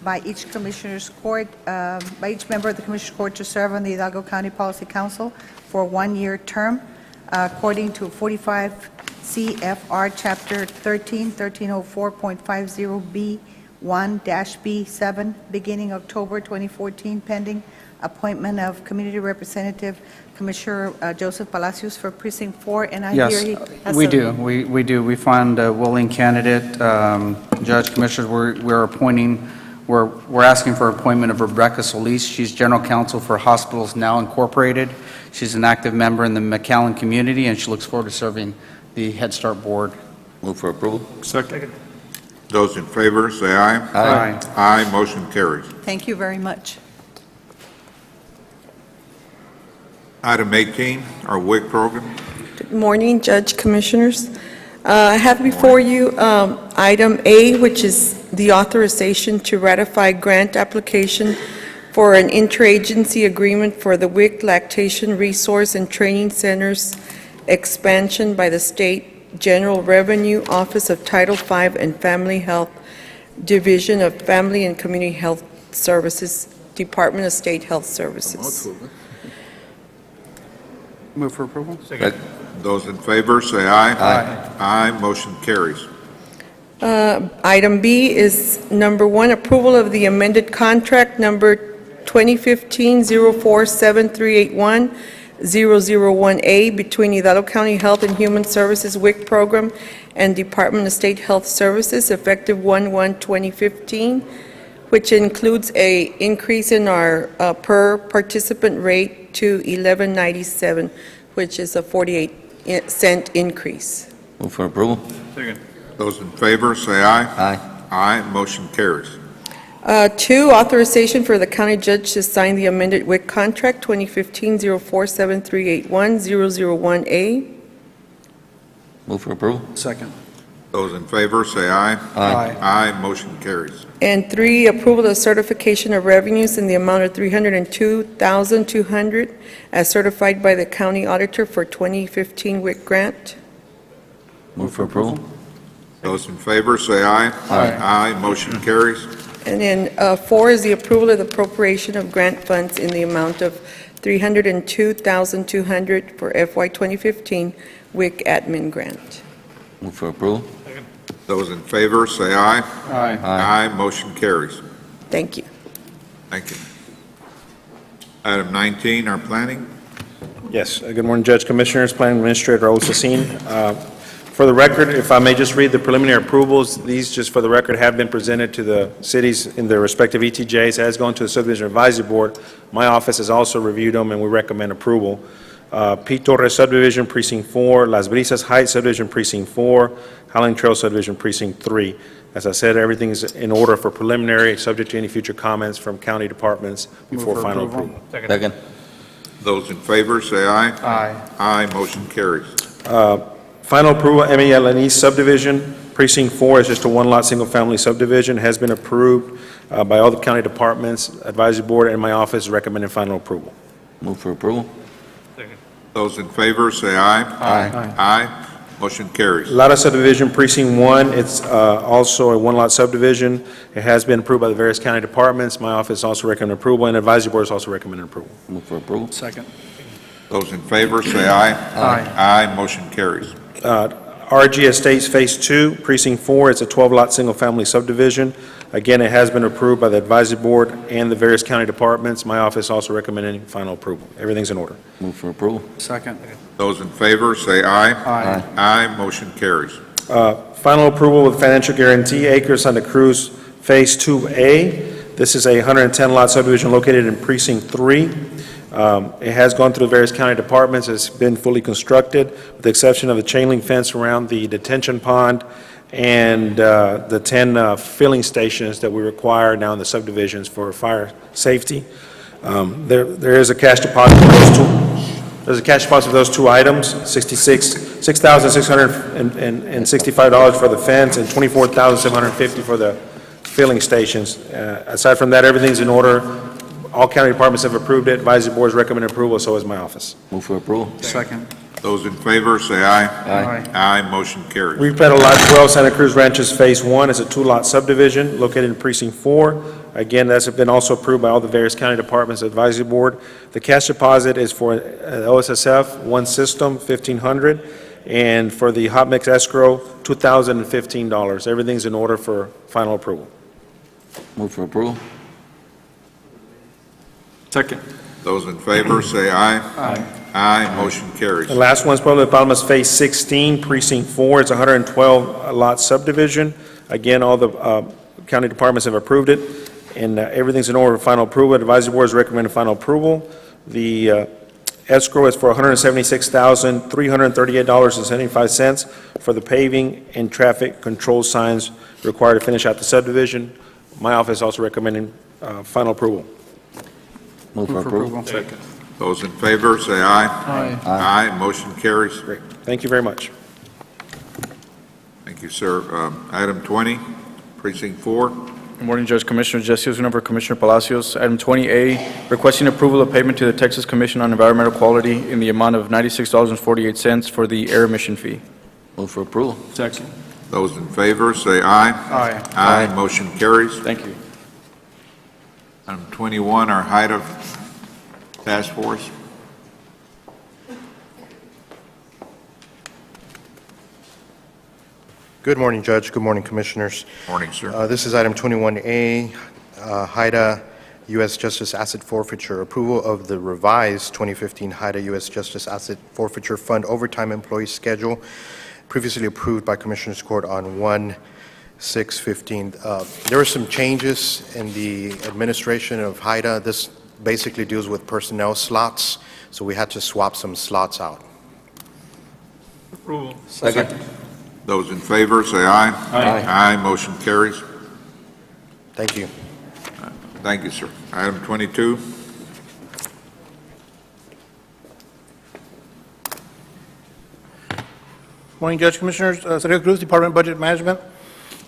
by each Commissioner's Court, by each member of the Commissioner's Court to serve on the Hidalgo County Policy Council for a one-year term, according to 45 CFR Chapter 13, 1304.50B1-B7, beginning October 2014, pending appointment of Community Representative Commissioner Joseph Palacios for Precinct 4, and I hear he Yes, has we a- do. We do. We find a willing candidate. Judge, Commissioners, we're asking for appointment of Rebecca Solis. She's General Counsel for Hospitals Now Incorporated. She's an active member in the McAllen community, and she looks forward to serving the Head Start Board. Move for approval. Second. Those in favor, say aye. Aye. Aye, motion carries. Thank you very much. Item 18, our WIC program. Good morning, Judge, Commissioners. I have before you item A, which is the authorization to ratify grant application for an interagency agreement for the WIC Lactation Resource and Training Centers expansion by the State General Revenue Office of Title V and Family Health Division of Family and Community Health Services, Department of State Health Services. Move for approval. Second. Those in favor, say aye. Aye. Aye, motion carries. Item B is number 1, approval of the amended contract number 2015-047381, 001A between Hidalgo County Health and Human Services WIC program and Department of State Health Services effective 1/1/2015, which includes a increase in our per participant rate to $11.97, which is a 48-cent increase. Move for approval. Second. Those in favor, say aye. Aye. Aye, motion carries. 2, authorization for the county judge to sign the amended WIC contract 2015-047381, 001A. Move for approval. Second. Those in favor, say aye. Aye. Aye, motion carries. And 3, approval of certification of revenues in the amount of $302,200 as certified by the county auditor for 2015 WIC grant. Move for approval. Those in favor, say aye. Aye. Aye, motion carries. And then 4 is the approval of the appropriation of grant funds in the amount of $302,200 for FY 2015 WIC admin grant. Move for approval. Those in favor, say aye. Aye. Aye, motion carries. Thank you. Thank you. Item 19, our planning. Yes, good morning, Judge, Commissioners, Planning Administrator Raul Cecine. For the record, if I may just read the preliminary approvals, these, just for the record, have been presented to the cities in their respective ETJs, has gone to the Subdivision Advisory Board. My office has also reviewed them, and we recommend approval. P. Torres Subdivision, Precinct 4, Las Brisas Heights Subdivision, Precinct 4, Howling Trail Subdivision, Precinct 3. As I said, everything is in order for preliminary, subject to any future comments from county departments before final approval. Second. Those in favor, say aye. Aye. Aye, motion carries. Final approval, MEL East Subdivision, Precinct 4 is just a one-lot, single-family subdivision, has been approved by all the county departments, advisory board, and my office recommending final approval. Move for approval. Those in favor, say aye. Aye. Aye, motion carries. Lara Subdivision, Precinct 1, it's also a one-lot subdivision. It has been approved by the various county departments. My office also recommended approval, and advisory board is also recommending approval. Move for approval. Second. Those in favor, say aye. Aye. Aye, motion carries. RG Estates Phase 2, Precinct 4, it's a 12-lot, single-family subdivision. Again, it has been approved by the advisory board and the various county departments. My office also recommending final approval. Everything's in order. Move for approval. Second. Those in favor, say aye. Aye. Aye, motion carries. Final approval with financial guarantee acres Santa Cruz Phase 2A. This is a 110-lot subdivision located in Precinct 3. It has gone through the various county departments. It's been fully constructed, with the exception of a chain link fence around the detention pond and the 10 filling stations that we require now in the subdivisions for fire safety. There is a cash deposit for those two. There's a cash deposit for those two items, $6,665 for the fence and $24,750 for the filling stations. Aside from that, everything's in order. All county departments have approved it. Advisory boards recommend approval, so is my office. Move for approval. Second. Those in favor, say aye. Aye. Aye, motion carries. We've got a lot 12, Santa Cruz Ranches Phase 1. It's a 2-lot subdivision located in Precinct 4. Again, that's been also approved by all the various county departments, advisory board. The cash deposit is for OSSF, one system, $1,500, and for the hot mix escrow, $2,015. Everything's in order for final approval. Move for approval. Second. Those in favor, say aye. Aye. Aye, motion carries. The last one's Pueblo de Palmas Phase 16, Precinct 4. It's a 112-lot subdivision. Again, all the county departments have approved it, and everything's in order for final approval. Advisory board is recommending final approval. The Escrow is for $176,338.75 for the paving and traffic control signs required to finish out the subdivision. My office also recommending final approval. Move for approval. Second. Those in favor, say aye. Aye. Aye, motion carries. Great. Thank you very much. Thank you, sir. Item 20, Precinct 4. Good morning, Judge Commissioners. Just as number Commissioner Palacios. Item 20A, requesting approval of payment to the Texas Commission on Environmental Quality in the amount of $96.48 for the air emission fee. Move for approval. Second. Those in favor, say aye. Aye. Aye, motion carries. Thank you. Item 21, our HIDA Task Force. Good morning, Judge. Good morning, Commissioners. Morning, sir. This is item 21A, HIDA U.S. Justice Asset Forfeiture, approval of the revised 2015 HIDA U.S. Justice Asset Forfeiture Fund overtime employee schedule, previously approved by Commissioners Court on 1/6/15. There were some changes in the administration of HIDA. This basically deals with personnel slots, so we had to swap some slots out. Approval. Second. Those in favor, say aye. Aye. Aye, motion carries. Thank you. Thank you, sir. Item 22. Morning, Judge Commissioners. Secretary Cruz, Department of Budget Management.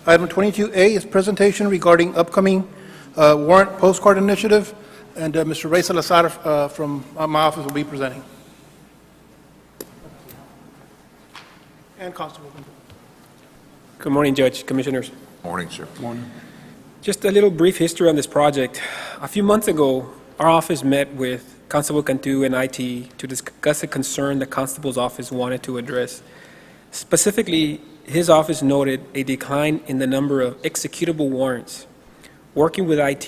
Item 22A is presentation regarding upcoming warrant postcard initiative, and Mr. Ray Salazar from my office will be presenting. And Constable. Good morning, Judge, Commissioners. Morning, sir. Morning. Just a little brief history on this project. A few months ago, our office met with Constable Cantu and IT to discuss a concern the Constable's office wanted to address. Specifically, his office noted a decline in the number of executable warrants. Working with IT,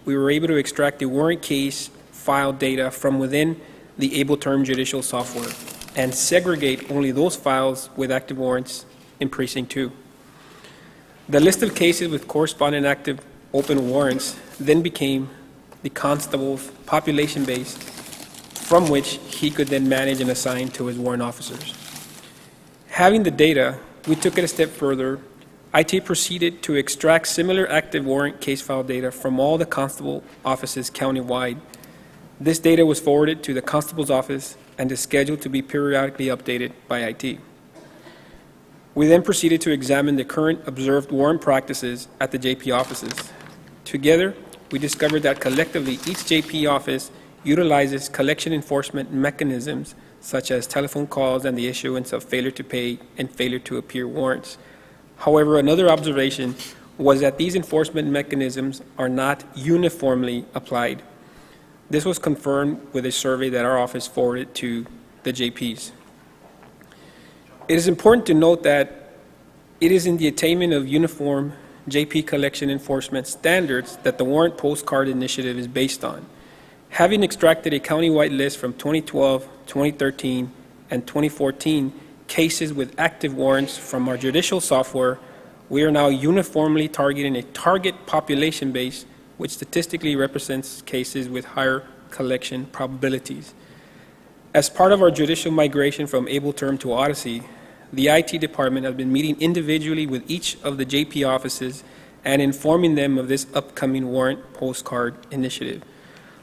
we were able to extract the warrant case file data from within the ABLETERM judicial software and segregate only those files with active warrants in Precinct 2. The list of cases with corresponding active open warrants then became the constable's population base from which he could then manage and assign to his warrant officers. Having the data, we took it a step further. IT proceeded to extract similar active warrant case file data from all the constable offices countywide. This data was forwarded to the constable's office and is scheduled to be periodically updated by IT. We then proceeded to examine the current observed warrant practices at the JP offices. Together, we discovered that collectively each JP office utilizes collection enforcement mechanisms such as telephone calls and the issuance of failure to pay and failure to appear warrants. However, another observation was that these enforcement mechanisms are not uniformly applied. This was confirmed with a survey that our office forwarded to the JPs. It is important to note that it is in the attainment of uniform JP collection enforcement standards that the warrant postcard initiative is based on. Having extracted a countywide list from 2012, 2013, and 2014 cases with active warrants from our judicial software, we are now uniformly targeting a target population base which statistically represents cases with higher collection probabilities. As part of our judicial migration from ABLETERM to Odyssey, the IT department has been meeting individually with each of the JP offices and informing them of this upcoming warrant postcard initiative.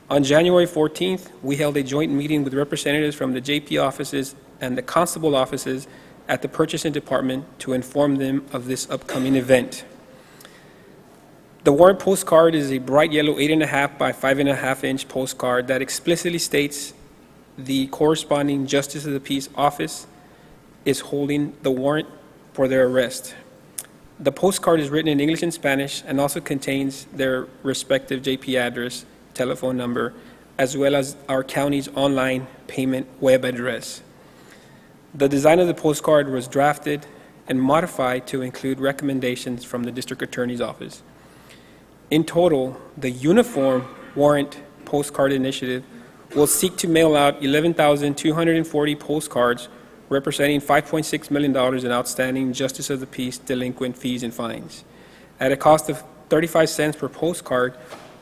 On January 14th, we held a joint meeting with representatives from the JP offices and the constable offices at the purchasing department to inform them of this upcoming event. The warrant postcard is a bright yellow 8.5 by 5.5 inch postcard that explicitly states the corresponding Justice of the Peace office is holding the warrant for their arrest. The postcard is written in English and Spanish and also contains their respective JP address, telephone number, as well as our county's online payment web address. The design of the postcard was drafted and modified to include recommendations from the District Attorney's Office. In total, the uniform warrant postcard initiative will seek to mail out 11,240 postcards representing $5.6 million in outstanding Justice of the Peace delinquent fees and fines. At a cost of 35 cents per postcard,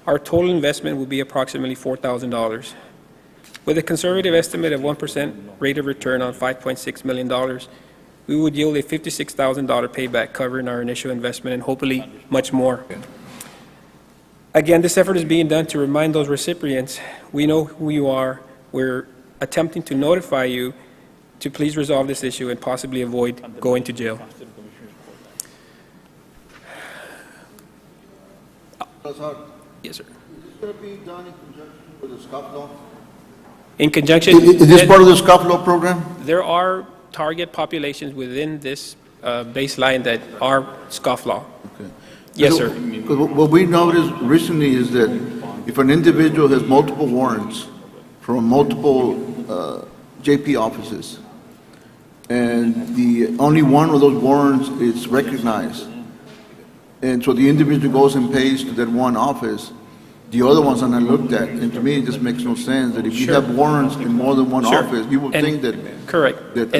our total investment will be approximately $4,000. With a conservative estimate of 1% rate of return on $5.6 million, we would yield a $56,000 payback covering our initial investment and hopefully much more. Again, this effort is being done to remind those recipients, we know who you are. We're attempting to notify you to please resolve this issue and possibly avoid going to jail. Yes, sir. Is this going to be done in conjunction with the scofflaw? In conjunction... Is this part of the scofflaw program? There are target populations within this baseline that are scofflaw. Okay. Yes, sir. Because what we noticed recently is that if an individual has multiple warrants from multiple JP offices, and the only one of those warrants is recognized, and so the individual goes and pays to that one office, the other ones are not looked at. And to me, it just makes no sense that if you have warrants in more than one Sure. office, you would And- think that... Correct. That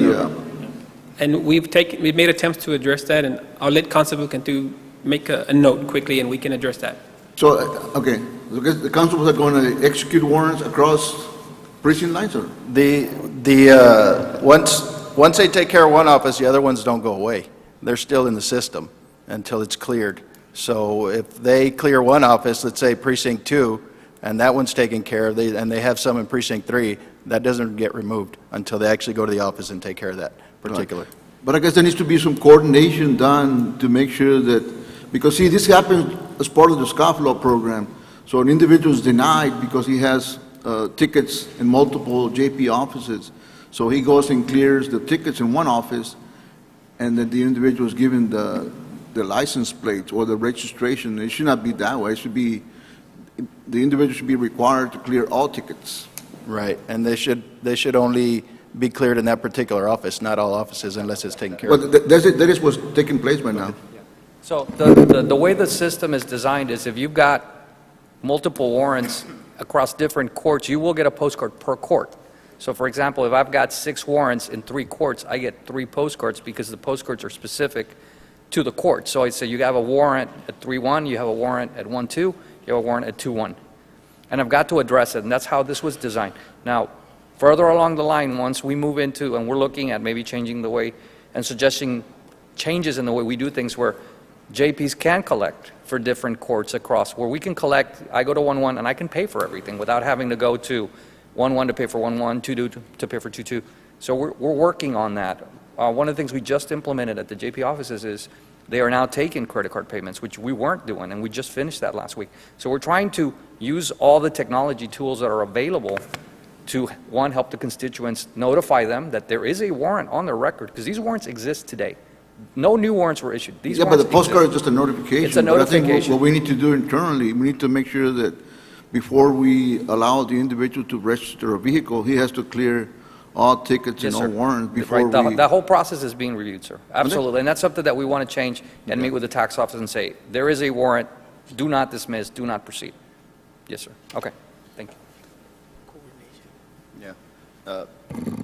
And we've made attempts to address that, and I'll let Constable Cantu make a note quickly, and we can address that. So, okay, so the constables are going to execute warrants across precinct lines, or? Once they take care of one office, the other ones don't go away. They're still in the system until it's cleared. So if they clear one office, let's say precinct 2, and that one's taken care of, and they have some in precinct 3, that doesn't get removed until they actually go to the office and take care of that particular. Right. But I guess there needs to be some coordination done to make sure that, because see, this happens as part of the scofflaw program. So an individual is denied because he has tickets in multiple JP offices. So he goes and clears the tickets in one office, and then the individual is given the license plates or the registration. It should not be that way. It should be, the individual should be required to clear all tickets. Right, and they should only be cleared in that particular office, not all offices unless it's taken care of. But that is what's taking place right now. So the way the system is designed is if you've got multiple warrants across different courts, you will get a postcard per court. So for example, if I've got 6 warrants in 3 courts, I get 3 postcards because the postcards are specific to the court. So I say you have a warrant at 3-1, you have a warrant at 1-2, you have a warrant at 2-1. And I've got to address it, and that's how this was designed. Now, further along the line, once we move into, and we're looking at maybe changing the way and suggesting changes in the way we do things where JPs can collect for different courts across, where we can collect, I go to 1-1 and I can pay for everything without having to go to 1-1 to pay for 1-1, 2-2 to pay for 2-2. So we're working on that. One of the things we just implemented at the JP offices is they are now taking credit card payments, which we weren't doing, and we just finished that last week. So we're trying to use all the technology tools that are available to, one, help the constituents notify them that there is a warrant on their record, because these warrants exist today. No new warrants were issued. These Yeah, but the warrants postcard is exist. just a notification. It's a But I think notification. what we need to do internally, we need to make sure that before we allow the individual to register a vehicle, he has to clear all tickets and Yes, all sir. warrants before Right, we... that whole process is being reviewed, sir. Absolutely, and that's something that we want to change and meet with the tax office and say, there is a warrant, do not dismiss, do not proceed. Yes, sir. Okay, thank you. Yeah.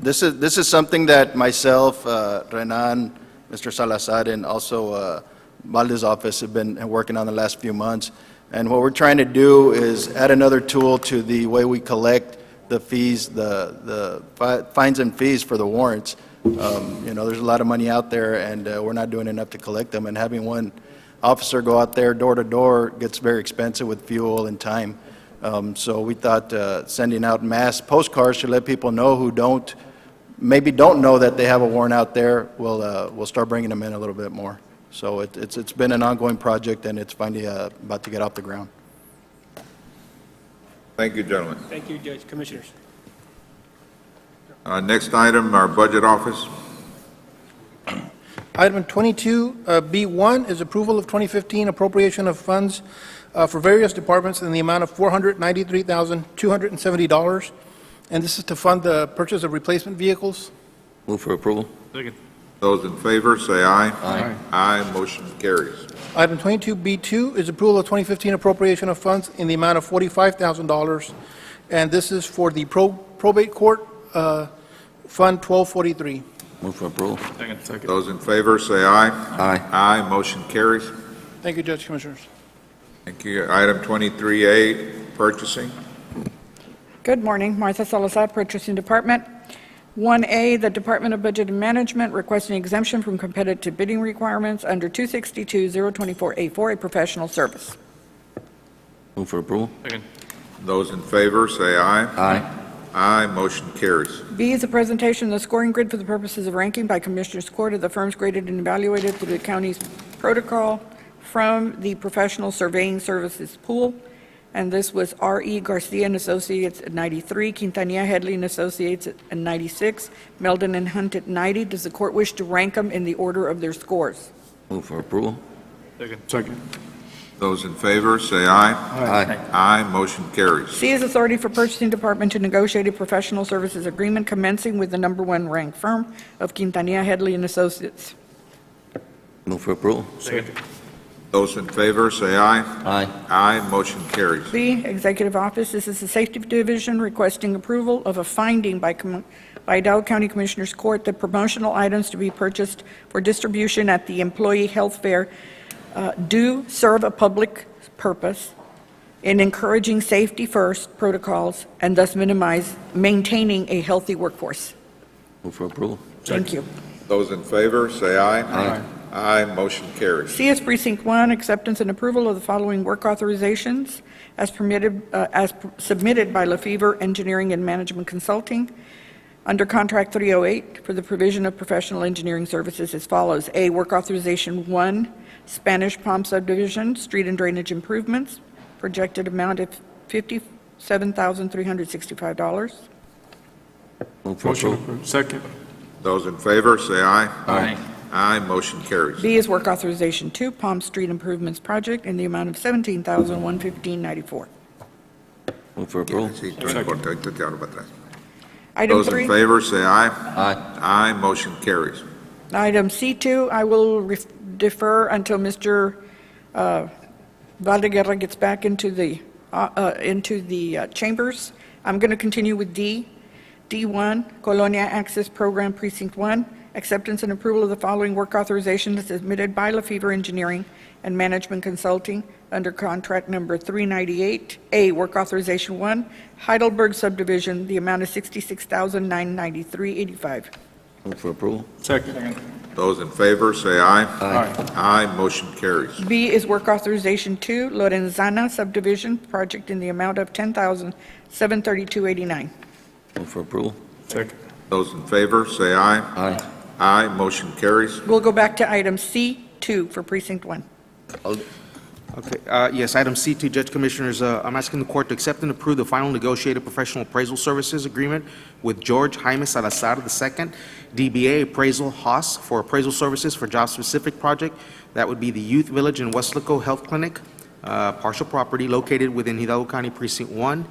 This is something that myself, Renan, Mr. Salazar, and also Valde's office have been working on the last few months. And what we're trying to do is add another tool to the way we collect the fees, the fines and fees for the warrants. You know, there's a lot of money out there, and we're not doing enough to collect them. And having one officer go out there door to door gets very expensive with fuel and time. So we thought sending out mass postcards to let people know who maybe don't know that they have a warrant out there, we'll start bringing them in a little bit more. So it's been an ongoing project, and it's finally about to get off the ground. Thank you, gentlemen. Thank you, Judge. Commissioners. Next item, our budget office. Item 22B1 is approval of 2015 appropriation of funds for various departments in the amount of $493,270. And this is to fund the purchase of replacement vehicles. Move for approval. Second. Those in favor, say aye. Aye. Aye, motion carries. Item 22B2 is approval of 2015 appropriation of funds in the amount of $45,000. And this is for the probate court, Fund 1243. Move for approval. Second. Those in favor, say aye. Aye. Aye, motion carries. Thank you, Judge Commissioners. Thank you. Item 23A, purchasing. Good morning, Martha Salazar, Purchasing Department. 1A, the Department of Budget and Management requesting exemption from competitive bidding requirements under 262-024A4, a professional service. Move for approval. Those in favor, say aye. Aye. Aye, motion carries. B is a presentation of the scoring grid for the purposes of ranking by Commissioners Court of the firms graded and evaluated through the county's protocol from the Professional Surveying Services pool. And this was R.E. Garcia and Associates at 93, Quintanilla Headley and Associates at 96, Meldon and Hunt at 90. Does the court wish to rank them in the order of their scores? Move for approval. Second. Those in favor, say aye. Aye. Aye, motion carries. C is authority for purchasing department to negotiate a professional services agreement commencing with the number one ranked firm of Quintanilla Headley and Associates. Move for approval. Those in favor, say aye. Aye. Aye, motion carries. B, Executive Office. This is the Safety Division requesting approval of a finding by Hidalgo County Commissioners Court that promotional items to be purchased for distribution at the Employee Health Fair do serve a public purpose in encouraging safety first protocols and thus maintaining a healthy workforce. Move for approval. Thank you. Those in favor, say aye. Aye. Aye, motion carries. C is Precinct 1, acceptance and approval of the following work authorizations as submitted by Lefevre Engineering and Management Consulting under Contract 308 for the provision of professional engineering services as follows. A, work authorization 1, Spanish Palm Subdivision, street and drainage improvements, projected amount of $57,365. Move for approval. Second. Those in favor, say aye. Aye. Aye, motion carries. B is work authorization 2, Palm Street Improvements Project in the amount of $17,115.94. Move for approval. Item Those 3. in favor, say aye. Aye. Aye, motion carries. Item C2, I will defer until Mr. Valdeguerra gets back into the chambers. I'm going to continue with D. D1, Colonia Access Program Precinct 1, acceptance and approval of the following work authorization submitted by Lefevre Engineering and Management Consulting under contract number 398. A, work authorization 1, Heidelberg Subdivision, the amount of $66,993.85. Move for approval. Second. Those in favor, say aye. Aye. Aye, motion carries. B is work authorization 2, Lorenzana Subdivision, project in the amount of $10,732.89. Move for approval. Second. Those in favor, say aye. Aye. Aye, motion carries. We'll go back to item C2 for Precinct 1. Okay, yes, item C2, Judge Commissioners, I'm asking the court to accept and approve the final negotiated professional appraisal services agreement with George Jaime Salazar II, DBA Appraisal Haas, for appraisal services for job-specific project. That would be the Youth Village in Westlaco Health Clinic, partial property located within Hidalgo County Precinct 1,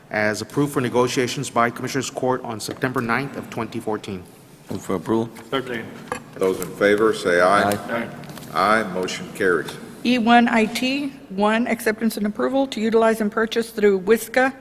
as approved for negotiations by Commissioners Court on September 9th of 2014. Move for approval. Second. Those in favor, say aye. Aye. Aye, motion carries. E1IT, 1, acceptance and approval to utilize and purchase through WISCA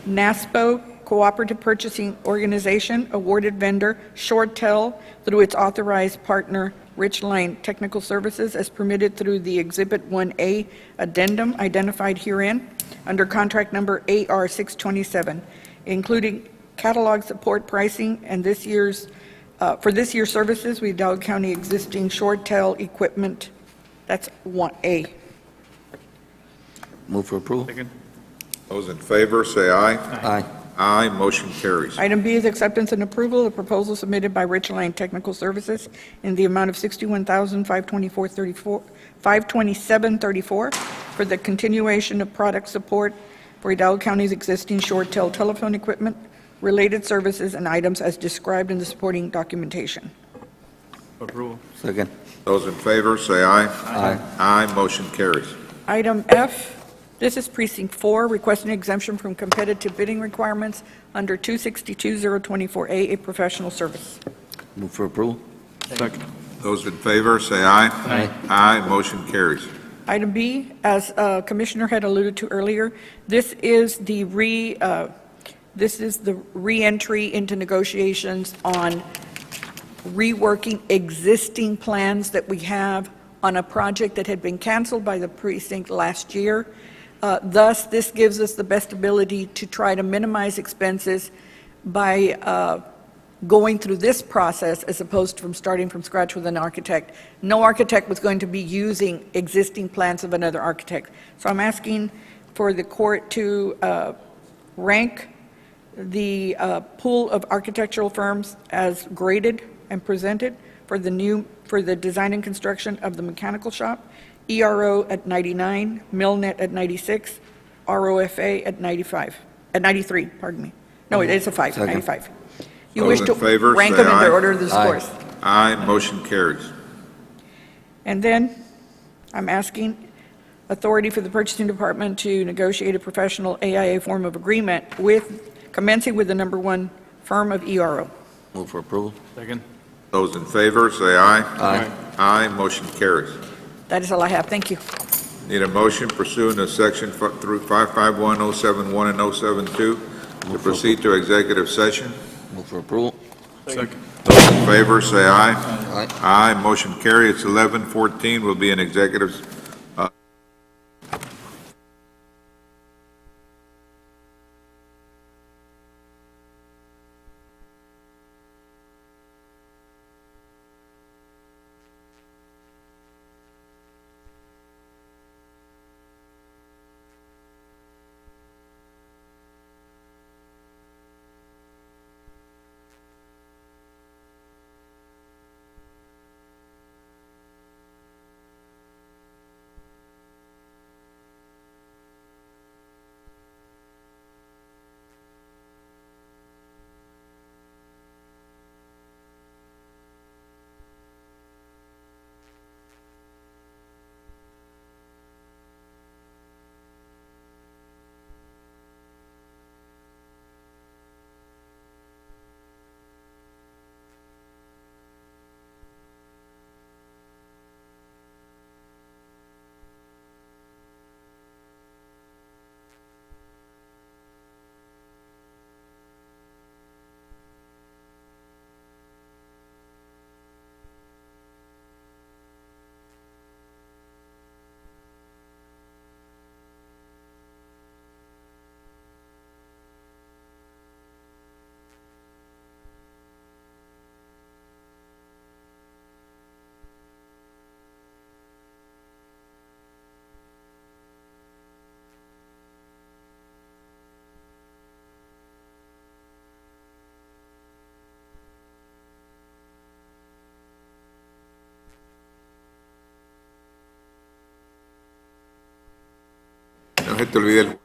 NASPO Cooperative Purchasing Organization, awarded vendor ShoreTel through its authorized partner Ridgeline Technical Services as permitted through the Exhibit 1A addendum identified herein under contract number AR627, including catalog support pricing and for this year's services with Hidalgo County existing ShoreTel equipment. That's 1A. Move for approval. Second. Those in favor, say aye. Aye. Aye, motion carries. Item B is acceptance and approval of proposal submitted by Ridgeline Technical Services in the amount of $61,527.34 for the continuation of product support for Hidalgo County's existing ShoreTel telephone equipment, related services, and items as described in the supporting documentation. Approval. Second. Those in favor, say aye. Aye. Aye, motion carries. Item F, this is Precinct 4, requesting exemption from competitive bidding requirements under 262-024A, a professional service. Move for approval. Second. Those in favor, say aye. Aye. Aye, motion carries. Item B, as Commissioner had alluded to earlier, this is the re-entry into negotiations on reworking existing plans that we have on a project that had been canceled by the precinct last year. Thus, this gives us the best ability to try to minimize expenses by going through this process as opposed to from starting from scratch with an architect. No architect was going to be using existing plans of another architect. So I'm asking for the court to rank the pool of architectural firms as graded and presented for the design and construction of the mechanical shop. ERO at 99, Milnet at 96, ROFA at 93, pardon me. No, it's a 5, 95. You wish to rank them in the order of the scores. Aye, motion carries. And then I'm asking authority for the purchasing department to negotiate a professional AIA form of agreement commencing with the number 1 firm of ERO. Move for approval. Second. Those in favor, say aye. Aye. Aye, motion carries. That is all I have. Thank you. Need a motion pursuant to section through 551, 071, and 072 to proceed to executive session. Move for approval. Second. Those in favor, say aye. Aye. Aye, motion carries. It's 11:14. Will be an executive. No se te olvide el...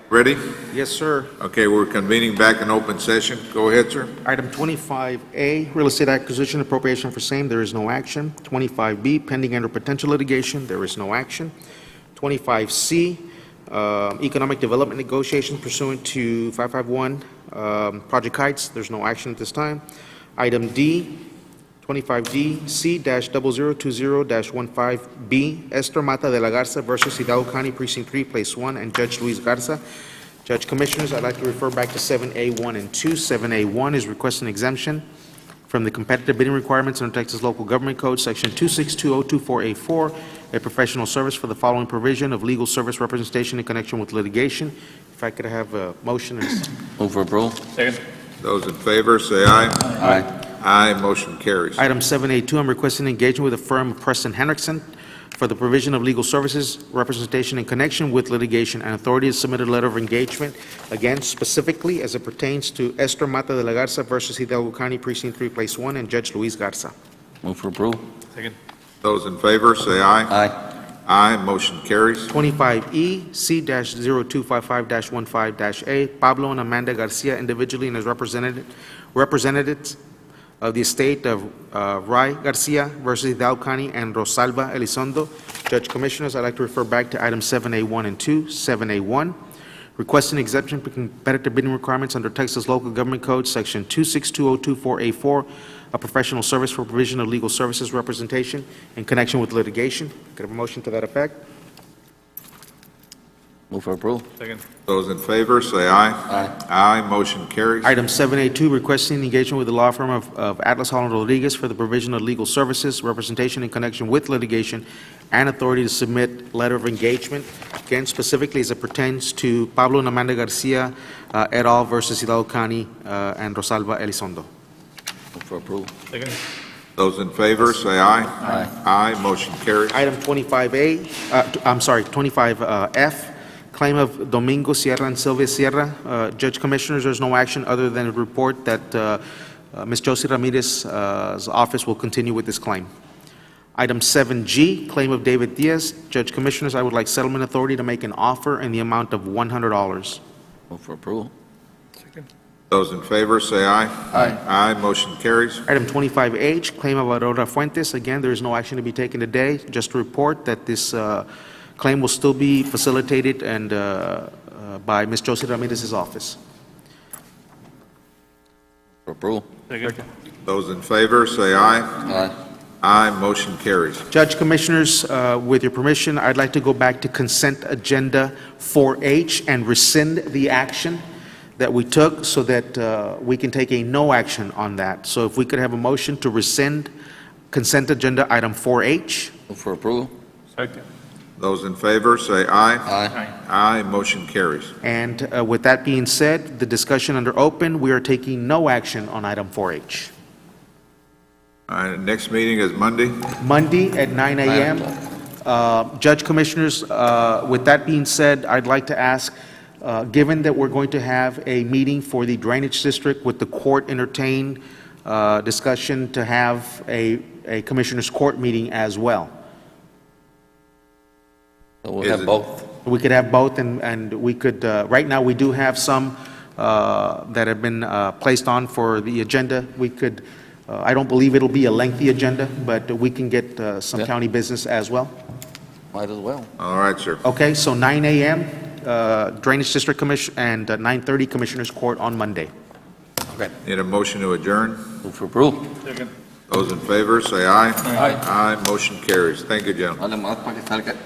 Ready? Yes, sir. Okay, we're convening back in open session. Go ahead, sir. Item 25A, real estate acquisition appropriation for same, there is no action. 25B, pending under potential litigation, there is no action. 25C, economic development negotiations pursuant to 551 Project Heights, there's no action at this time. Item D, 25D, C-0020-15B, Esther Mata de la Garza versus Hidalgo County Precinct 3, Place 1, and Judge Luis Garza. Judge Commissioners, I'd like to refer back to 7A1 and 2. 7A1 is requesting exemption from the competitive bidding requirements under Texas Local Government Code, Section 26202-4A4, a professional service for the following provision of legal service representation in connection with litigation. If I could have a motion. Move for approval. Second. Those in favor, say aye. Aye. Aye, motion carries. Item 7A2, I'm requesting engagement with the firm of Preston Henriksen for the provision of legal services representation in connection with litigation, and authority has submitted a letter of engagement, again, specifically as it pertains to Esther Mata de la Garza versus Hidalgo County Precinct 3, Place 1, and Judge Luis Garza. Move for approval. Second. Those in favor, say aye. Aye. Aye, motion carries. 25E, C-0255-15-A, Pablo and Amanda Garcia individually and as representatives of the estate of Ray Garcia versus Hidalgo County and Rosalba Elizondo. Judge Commissioners, I'd like to refer back to items 7A1 and 2. 7A1, requesting exemption for competitive bidding requirements under Texas Local Government Code, Section 2620224A4, a professional service for provision of legal services representation in connection with litigation. Could I have a motion to that effect? Move for approval. Second. Those in favor, say aye. Aye. Aye, motion carries. Item 7A2, requesting engagement with the law firm of Atlas Hall and Rodriguez for the provision of legal services, representation in connection with litigation, and authority to submit letter of engagement, again, specifically as it pertains to Pablo and Amanda Garcia et al. Versus Hidalgo County and Rosalba Elizondo. Move for approval. Second. Those in favor, say aye. Aye. Aye, motion carries. Item 25F, claim of Domingo Sierra and Sylvia Sierra. Judge Commissioners, there's no action other than a report that Ms. Josie Ramirez's office will continue with this claim. Item 7G, claim of David Diaz. Judge Commissioners, I would like settlement authority to make an offer in the amount of $100. Move for approval. Second. Those in favor, say aye. Aye. Aye, motion carries. Item 25H, claim of Aurora Fuentes. Again, there is no action to be taken today. Just to report that this claim will still be facilitated and by Ms. Josie Ramirez's office. For approval. Second. Those in favor, say aye. Aye. Aye, motion carries. Judge Commissioners, with your permission, I'd like to go back to consent agenda 4H and rescind the action that we took so that we can take a no action on that. So if we could have a motion to rescind consent agenda item 4H. Move for approval. Second. Those in favor, say aye. Aye. Aye, motion carries. And with that being said, the discussion under open, we are taking no action on item 4H. All right, next meeting is Monday. Monday at 9 a.m. Judge Commissioners, with that being said, I'd like to ask, given that we're going to have a meeting for the Drainage District with the court entertain discussion to have a Commissioners Court meeting as well. So we'll have both. We could have both, and we could, right now, we do have some that have been placed on for the agenda. We could, I don't believe it'll be a lengthy agenda, but we can get some county business as well. Might as well. All right, sir. Okay, so 9 a.m., Drainage District Commission, and 9:30 Commissioners Court on Monday. Okay. Need a motion to adjourn? Move for approval. Second. Those in favor, say aye. Aye. Aye, motion carries. Thank you, gentlemen. Dale más para que salga.